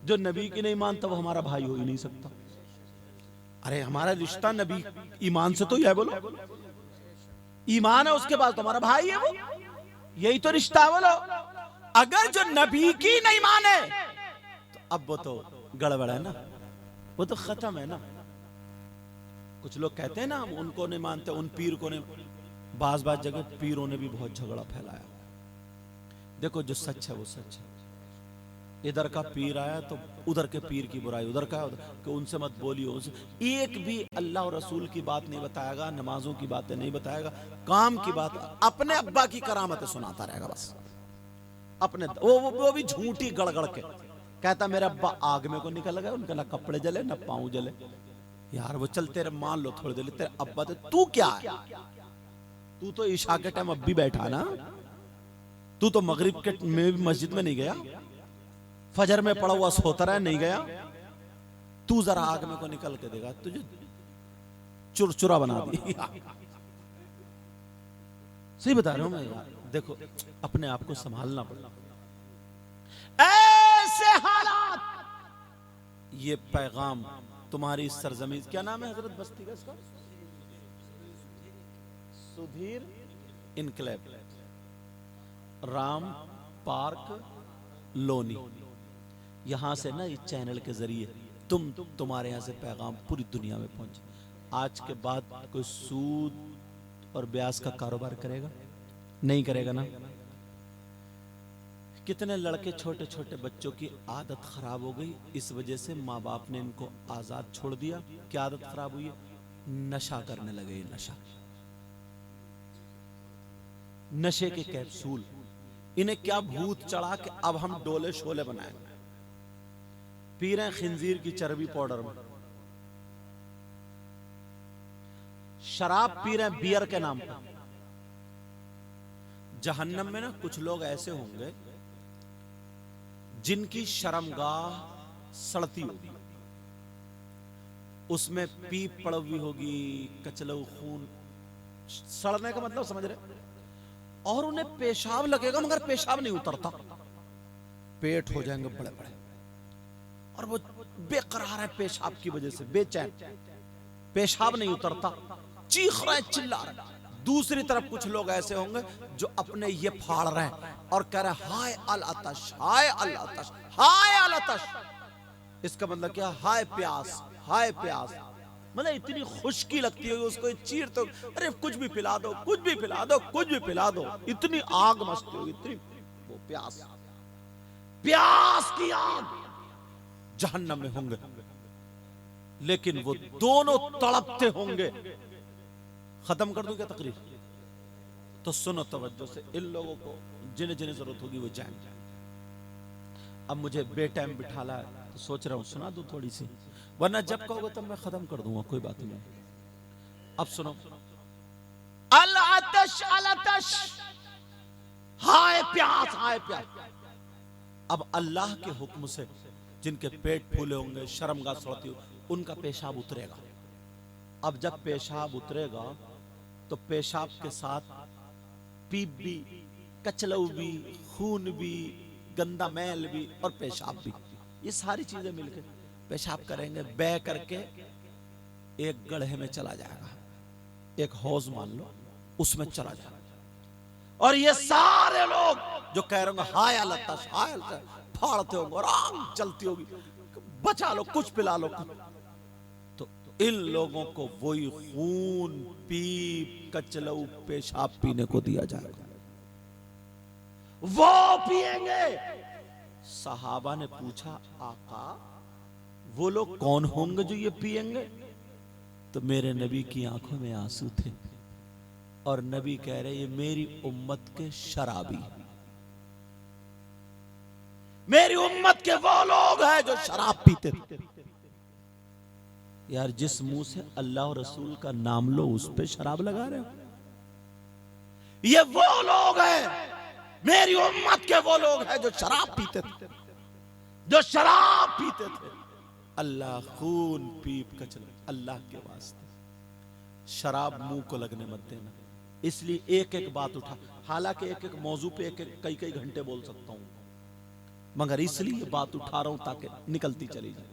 जो नबी की नहीं मानता वो हमारा भाई हो ही नहीं सकता। अरे हमारा रिश्ता नबी ईमान से तो यह बोलो, ईमान है उसके बाद तो हमारा भाई है वो, यही तो रिश्ता है। बोलो अगर जो नबी की नहीं माने तो अब वो तो गड़बड़ है ना, वो तो खत्म है ना। कुछ लोग कहते हैं ना हम उनको नहीं मानते, उन पीर को नहीं। बाज जगह पीरों ने भी बहुत झगड़ा फैलाया। देखो जो सच है वो सच है। इधर का पीर आया तो उधर के पीर की बुराई, उधर का कि उनसे मत बोलियो। एक भी अल्लाह और रसूल की बात नहीं बताएगा, नमाजों की बातें नहीं बताएगा, काम की बात, अपने अब्बा की करामतें सुनाता रहेगा बस। अपने वो भी झूठी गड़गड़ के कहता मेरा अब्बा आग में को निकल गए, उनका ना कपड़े जले ना पाँव जले। यार वो चल तेरे मान लो थोड़ी देर, तेरे अब्बा तो तू क्या है? तू तो ईशा के टाइम अब भी बैठा ना, तू तो मगरिब के में भी मस्जिद में नहीं गया, फजर में पड़ा हुआ सोता रहा नहीं गया। तू जरा आग में को निकल के देगा, तुझे चुरचुरा बना दी। सही बता रहा हूं मैं यार। देखो अपने आप को संभालना पड़ेगा। ऐसे हालात, ये पैगाम तुम्हारी सरजमीन, क्या नाम है हजरत बस्ती का इसका? सुधीर इनकलेब, राम पार्क लोनी। यहां से ना इस चैनल के जरिए तुम्हारे यहां से पैगाम पूरी दुनिया में पहुंचे। आज के बाद कोई सूद और ब्याज का कारोबार करेगा? नहीं करेगा ना। कितने लड़के, छोटे छोटे बच्चों की आदत खराब हो गई इस वजह से माँ बाप ने इनको आजाद छोड़ दिया। क्या आदत खराब हुई है? नशा करने लगे। ये नशा, नशे के कैप्सूल, इन्हें क्या भूत चढ़ा के अब हम डोले शोले बनाएंगे। पी रहे हैं खिंजीर की चर्बी पाउडर में, शराब पी रहे हैं बियर के नाम पर। जहन्नम में ना कुछ लोग ऐसे होंगे जिनकी शर्मगाह सड़ती होगी, उसमें पीप पड़ी होगी, कचलऊ खून, सड़ने का मतलब समझ रहे। और उन्हें पेशाब लगेगा मगर पेशाब नहीं उतरता, पेट हो जाएंगे बड़े बड़े, और वो बेकरार है पेशाब की वजह से, बेचैन, पेशाब नहीं उतरता, चीख रहे चिल्ला रहे। दूसरी तरफ कुछ लोग ऐसे होंगे जो अपने ये फाड़ रहे हैं और कह रहे हैं हाय अल अतश, हाय अल अतश, हाय अल अतश। इसका मतलब क्या? हाय प्यास, हाय प्यास। मतलब इतनी खुशकी लगती है उसको, चीर तो अरे कुछ भी पिला दो, कुछ भी पिला दो, कुछ भी पिला दो, इतनी आग मचती होगी, इतनी वो प्यास, प्यास की आग जहन्नम में होंगे। लेकिन वो दोनों तड़पते होंगे। खत्म कर दूं क्या तकरीर? तो सुनो तवज्जो से, इन लोगों को जिन्हें जिन्हें जरूरत होगी वो जाएंगे। अब मुझे बेटाइम बिठाला है तो सोच रहा हूं सुना दूं थोड़ी सी, वरना जब कहोगे तब मैं खत्म कर दूंगा, कोई बात नहीं। अब सुनो, अल अतश, अल अतश, हाय प्यास, हाय प्यास। अब अल्लाह के हुक्म से जिनके पेट फूले होंगे, शर्मगाह सड़ती हो, उनका पेशाब उतरेगा। अब जब पेशाब उतरेगा तो पेशाब के साथ पीप भी, कचलऊ भी, खून भी, गंदा मैल भी और पेशाब भी, ये सारी चीजें मिलकर पेशाब करेंगे। बह करके एक गड्ढे में चला जाएगा, एक हौज मान लो, उसमें चला जाएगा। और ये सारे लोग जो कह रहे होंगे हाय अल अतश, हाय अल अतश, फाड़ते होंगे और आग चलती होगी, बचा लो, कुछ पिला लो। तो इन लोगों को वही खून, पीप, कचलऊ, पेशाब पीने को दिया जाएगा, वो पिएंगे। सहाबा ने पूछा, आका वो लोग कौन होंगे जो ये पिएंगे? तो मेरे नबी की आंखों में आंसू थे और नबी कह रहे, ये मेरी उम्मत के शराबी, मेरी उम्मत के वो लोग हैं जो शराब पीते थे। यार जिस मुंह से अल्लाह और रसूल का नाम लो उस पे शराब लगा रहे हो। ये वो लोग हैं, मेरी उम्मत के वो लोग हैं जो शराब पीते थे, जो शराब पीते थे। अल्लाह खून पीप कचल, अल्लाह के वास्ते शराब मुंह को लगने मत देना। इसलिए एक एक बात उठा, हालांकि एक एक मौजू पे एक एक कई कई घंटे बोल सकता हूं, मगर इसलिए ये बात उठा रहा हूं ताकि निकलती चली जाए।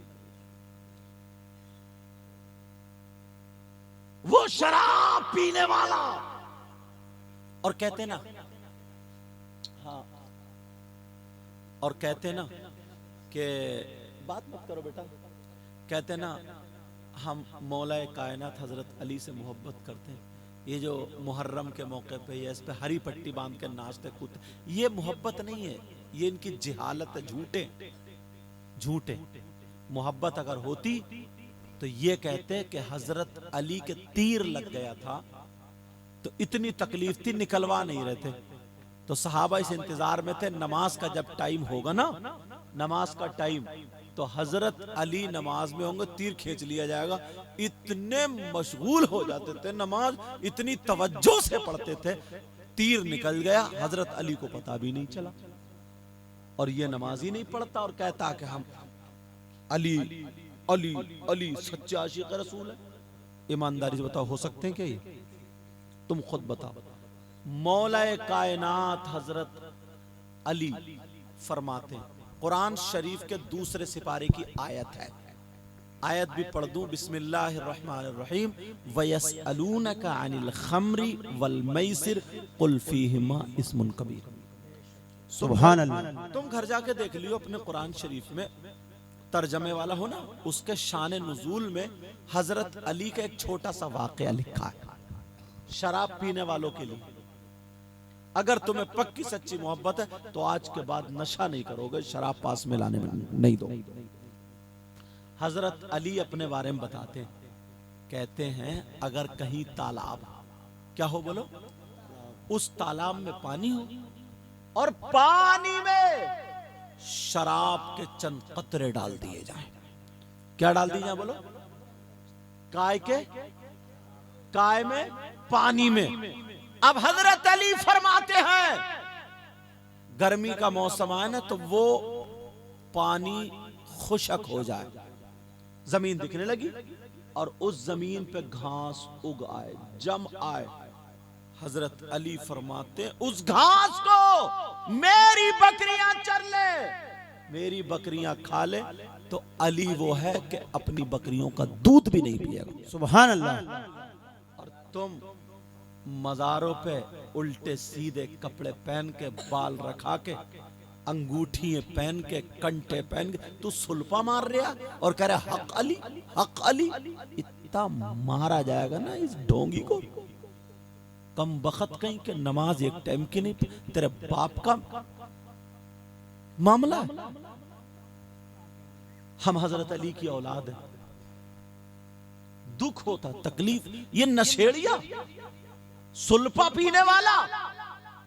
वो शराब पीने वाला, और कहते ना, हाँ, और कहते ना कि बात मत करो बेटा, कहते ना हम मौलाए कायनात हजरत अली से मोहब्बत करते हैं। ये जो मुहर्रम के मौके पे ये इस पे हरी पट्टी बांध के नाचते कूदते, ये मोहब्बत नहीं है, ये इनकी जिहालत है। झूठे झूठे मोहब्बत अगर होती तो ये कहते कि हजरत अली के तीर लग गया था तो इतनी तकलीफ थी, निकलवा नहीं रहे थे। तो सहाबा इस इंतजार में थे, नमाज का जब टाइम होगा ना, नमाज का टाइम, तो हजरत अली नमाज में होंगे, तीर खींच लिया जाएगा। इतने मशगूल हो जाते थे, नमाज इतनी तवज्जो से पढ़ते थे, तीर निकल गया, हजरत अली को पता भी नहीं चला। और ये नमाज ही नहीं पढ़ता और कहता कि हम अली अली अली सच्चा आशिक रसूल है। ईमानदारी से बताओ, हो सकते हैं क्या ये? तुम खुद बताओ। मौलाए कायनात हजरत अली फरमाते हैं, कुरान शरीफ के दूसरे सिपारे की आयत है, आयत भी पढ़ दूं, बिस्मिल्लाहिर्रहमानिर्रहीम, वयसअलूनका अनिल खम्री वल मैसिर कुल फीहिमा इस्मुन कबीर। सुभान अल्लाह। तुम घर जाके देख लियो अपने कुरान शरीफ में, तर्जमे वाला हो ना, उसके शान नुजूल में हजरत अली का एक छोटा सा वाकया लिखा है शराब पीने वालों के लिए। अगर तुम्हें पक्की सच्ची मोहब्बत है तो आज के बाद नशा नहीं करोगे, शराब पास में लाने में नहीं दो। हजरत अली अपने बारे में बताते हैं, कहते हैं अगर कहीं तालाब, क्या हो बोलो, उस तालाब में पानी हो और पानी में शराब के चंद कतरे डाल दिए जाएं, क्या डाल दिए जाए बोलो? काय में, पानी में। अब हजरत अली फरमाते हैं गर्मी का मौसम आए ना तो वो पानी खुशक हो जाए, जमीन दिखने लगी और उस जमीन पे घास उग आए, जम आए। हजरत अली फरमाते हैं उस घास को मेरी बकरियां चर ले, मेरी बकरियां खा ले, तो अली वो है कि अपनी बकरियों का दूध भी नहीं पिएगा। सुभान अल्लाह। और तुम मज़ारों पे उल्टे सीधे कपड़े पहन के, बाल रखा के, अंगूठियां पहन के, कंटे पहन के, तू सुल्फा मार रहा और कह रहा हक अली, हक अली। इतना मारा जाएगा ना इस ढोंगी को, कम बखत कहीं के नमाज एक टाइम की नहीं, तेरे बाप का मामला है। हम हजरत अली की औलाद है, दुख होता, तकलीफ। ये नशेड़िया, सुल्फा पीने वाला,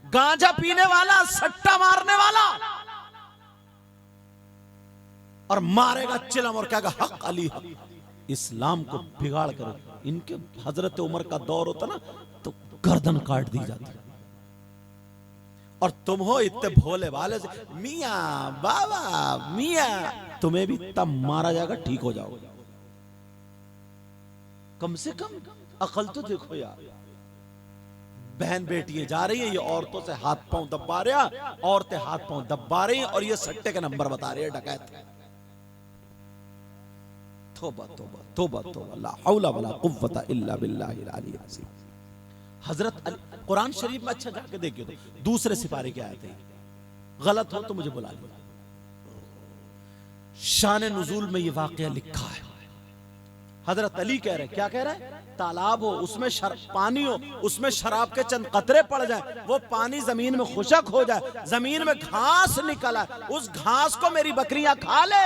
गांजा पीने वाला, सट्टा मारने वाला, और मारेगा चिलम और कहेगा हक अली हक। इस्लाम को बिगाड़ कर, इनके हजरत उमर का दौर होता ना तो गर्दन काट दी जाती। और तुम हो इतने भोले भाले से, मियां बाबा मियां, तुम्हें भी तब मारा जाएगा, ठीक हो जाओ। कम से कम अकल तो देखो यार। बहन बेटियां जा रही हैं, ये औरतों से हाथ पांव दबा रहा, औरतें हाथ पांव दबा रही हैं और ये सट्टे के नंबर बता रही है, डकैत। तौबा तौबा तौबा तौबा, ला हौला वला कुव्वता इल्ला बिल्लाहिल अली अज़ीम। हजरत अली, कुरान शरीफ में अच्छा जाके देखिए तो दूसरे सिपारे की आयत है, गलत हो तो मुझे बुला लिया। शान नुज़ूल में ये वाक़या लिखा है। हजरत अली कह रहे, क्या कह रहे? तालाब हो, उसमें पानी हो, उसमें शराब के चंद कतरे पड़ जाए, वो पानी जमीन में खुशक हो जाए, जमीन में घास निकल आए, उस घास को मेरी बकरियां खा ले।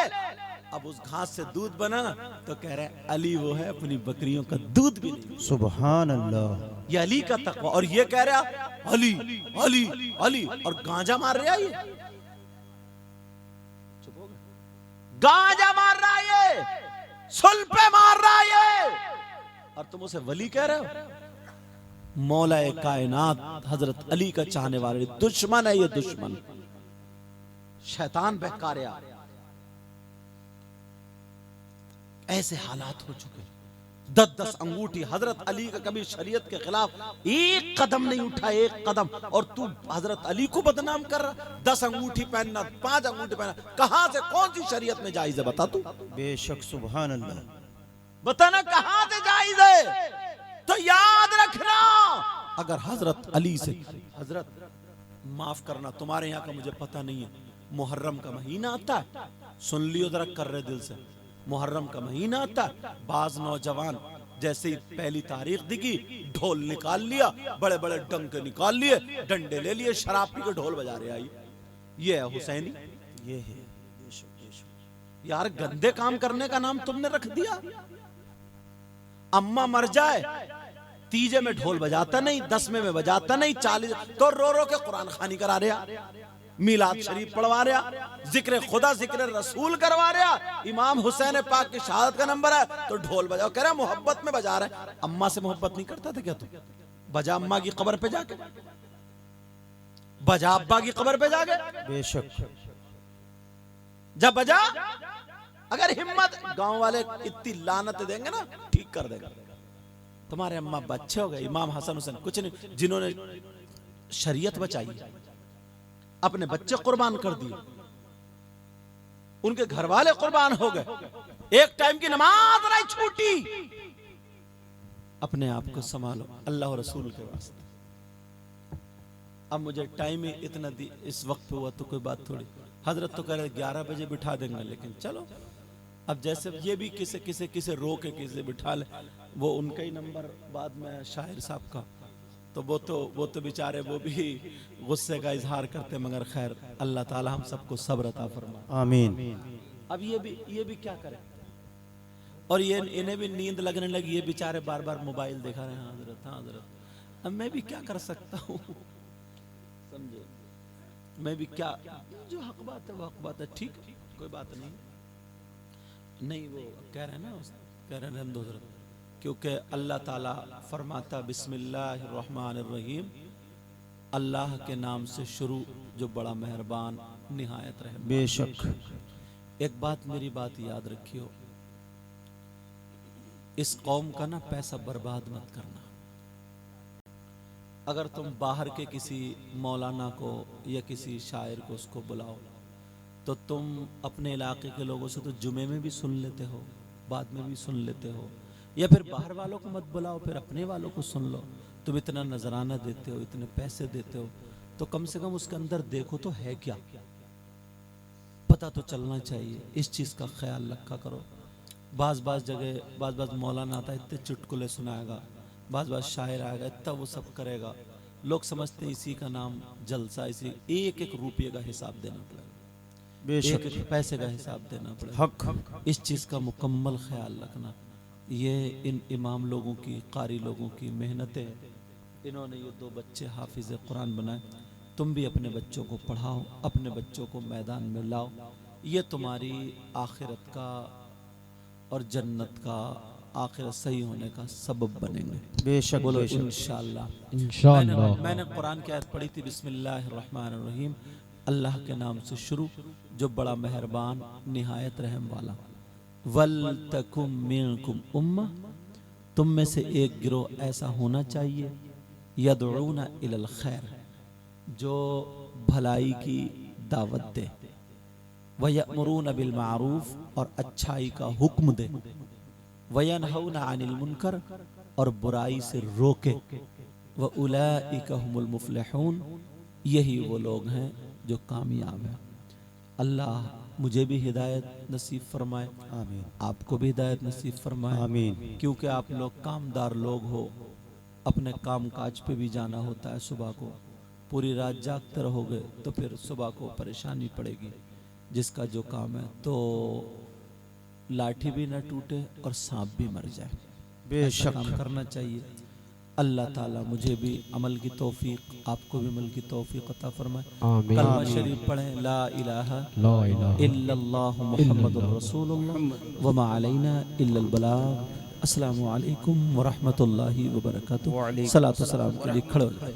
अब उस घास से दूध बना तो कह रहे अली वो है, अपनी बकरियों का दूध भी नहीं। सुभान अल्लाह। ये अली का तकवा। और ये कह रहा अली अली अली, और गांजा मार रहा है ये, गांजा मार रहा है ये, सुल्फे मार रहा है ये, और तुम उसे वली कह रहे हो। मौलाए कायनात हजरत अली का चाहने वाले दुश्मन है ये, दुश्मन, शैतान बहकारिया। ऐसे हालात हो चुके, 10-10 अंगूठी। हजरत अली का कभी शरीयत के खिलाफ एक कदम नहीं उठा, एक कदम, और तू हजरत अली को बदनाम कर रहा। 10 अंगूठी पहनना, 5 अंगूठी पहनना, कहां से, कौन सी शरीयत में जायज है बता तू? बेशक सुभान अल्लाह। बताना कहां से जायज है? तो याद रखना, अगर हजरत अली से, हजरत माफ करना तुम्हारे यहाँ का मुझे पता नहीं है, मुहर्रम का महीना आता है, सुन लियो जरा कर रहे दिल से, मुहर्रम का महीना आता है, बाज नौजवान जैसे ही पहली तारीख दिखी ढोल निकाल लिया, बड़े बड़े डंके निकाल लिए, डंडे ले लिए, शराब पी के ढोल बजा रहे। आई ये है हुसैनी, ये है। यार गंदे काम करने का नाम तुमने रख दिया। अम्मा मर जाए, तीजे में ढोल बजाता नहीं, 10वें में बजाता नहीं, 40 तो रो रो के कुरान खानी करा रहा, मीलाद शरीफ पढ़वा रहा, जिक्र खुदा जिक्र रसूल करवा रहा, इमाम हुसैन पाक की शहादत का नंबर है तो ढोल बजाओ, कह रहा मोहब्बत में बजा रहा है। अम्मा से मोहब्बत नहीं करता था क्या तू? बजा अम्मा की कब्र पे जाके, बजा अब्बा की कब्र पे जाके, बेशक। जब बजा, अगर हिम्मत, गांव वाले इतनी लानत देंगे ना, ठीक कर देगा। तुम्हारे अम्मा बच्चे हो गए, इमाम हसन हुसैन कुछ नहीं, जिन्होंने शरीयत बचाई, अपने बच्चे कुर्बान कर दिए, उनके घर वाले कुर्बान हो गए, एक टाइम की नमाज नहीं छूटी। अपने आप को संभालो अल्लाह और रसूल के वास्ते। अब मुझे टाइम ही इतना इस वक्त पे हुआ तो कोई बात थोड़ी। हजरत तो कह रहे 11 बजे बिठा देंगे, लेकिन चलो अब जैसे ये भी किसे रो के किसे बिठा ले, वो उनका ही नंबर बाद में शायर साहब का, तो वो तो बेचारे वो भी गुस्से का इजहार करते, मगर खैर अल्लाह ताला हम सबको सब्र अता फरमाए, आमीन। अब ये भी क्या करें। और ये इन्हें भी नींद लगने लगी, ये बेचारे बार बार मोबाइल दिखा रहे हैं, हजरत हाँ हजरत। अब मैं भी क्या कर सकता हूँ, समझे, मैं भी क्या, जो हक बात है वो हक बात है, ठीक कोई बात नहीं वो कह रहे हैं ना, कह रहे हैं हजरत, क्योंकि अल्लाह ताला फरमाता बिस्मिल्लाहिर्रहमानिर्रहीम, अल्लाह के नाम से शुरू जो बड़ा मेहरबान निहायत रहमान। बेशक। एक बात, मेरी बात याद रखियो, इस कौम का ना पैसा बर्बाद मत करना। अगर तुम बाहर के किसी मौलाना को या किसी शायर को उसको बुलाओ, तो तुम अपने इलाके के लोगों से तो जुमे में भी सुन लेते हो, बाद में भी सुन लेते हो, या फिर बाहर वालों को मत बुलाओ, फिर अपने वालों को सुन लो। तुम इतना नजराना देते हो, इतने पैसे देते हो, तो कम से कम उसके अंदर देखो तो है क्या, पता तो चलना चाहिए। इस चीज़ का ख्याल रखा करो। बाज़ जगह बाज़ मौलाना आता है, इतने चुटकुले सुनाएगा, बाज़ शायर आएगा, इतना वो सब करेगा, लोग समझते हैं इसी का नाम जलसा, इसी एक रुपये का हिसाब देना पड़ेगा, एक पैसे का हिसाब देना पड़ेगा। हक। इस चीज़ का मुकम्मल ख्याल रखना। ये इन इमाम लोगों की, कारी लोगों की मेहनतें, इन्होंने ये 2 बच्चे हाफिज़ कुरान बनाए। तुम भी अपने बच्चों को पढ़ाओ, अपने बच्चों को मैदान में लाओ, ये तुम्हारी आखिरत का और जन्नत का, आखिरत सही होने का सबब बनेंगे। बेशक। बोलो बेशक। इंशाअल्लाह। मैंने कुरान की आयत पढ़ी थी, बिस्मिल्लाहिर्रहमानिर्रहीम, अल्लाह के नाम से शुरू जो बड़ा मेहरबान निहायत रहम वाला। वल तकुम मिनकुम उम्मा, तुम में से एक गिरोह ऐसा होना चाहिए, यदऊना इलल खैर, जो भलाई की दावत दे, वयअमुरूना बिल मारूफ, और अच्छाई का हुक्म दे, वयनहौना अनिल मुनकर, और बुराई से रोके, व उलाइका हुमुल मुफ्लिहून, यही वो लोग हैं जो कामयाब हैं। अल्लाह मुझे भी हिदायत नसीब फरमाए, आमीन आपको भी हिदायत नसीब फरमाए। आमीन। क्योंकि आप लोग कामदार लोग हो, अपने काम काज पे भी जाना होता है। सुबह को पूरी रात जागते रहोगे तो फिर सुबह को परेशानी पड़ेगी। जिसका जो काम है तो लाठी भी ना टूटे और सांप भी मर जाए, ऐसा बेशक काम करना चाहिए। अल्लाह ताला मुझे भी अमल की तौफीक, आपको भी अमल की तौफीक अता फरमाए। आमीन। कलमा शरीफ पढ़ें, ला इलाहा ला इलाहा इल्लल्लाहु मुहम्मदुर रसूलुल्लाह व मा अलैना इल्लल बलाग। अस्सलामु अलैकुम व रहमतुल्लाहि व बरकातुहू। सलातो सलाम के लिए खड़े हो जाएं।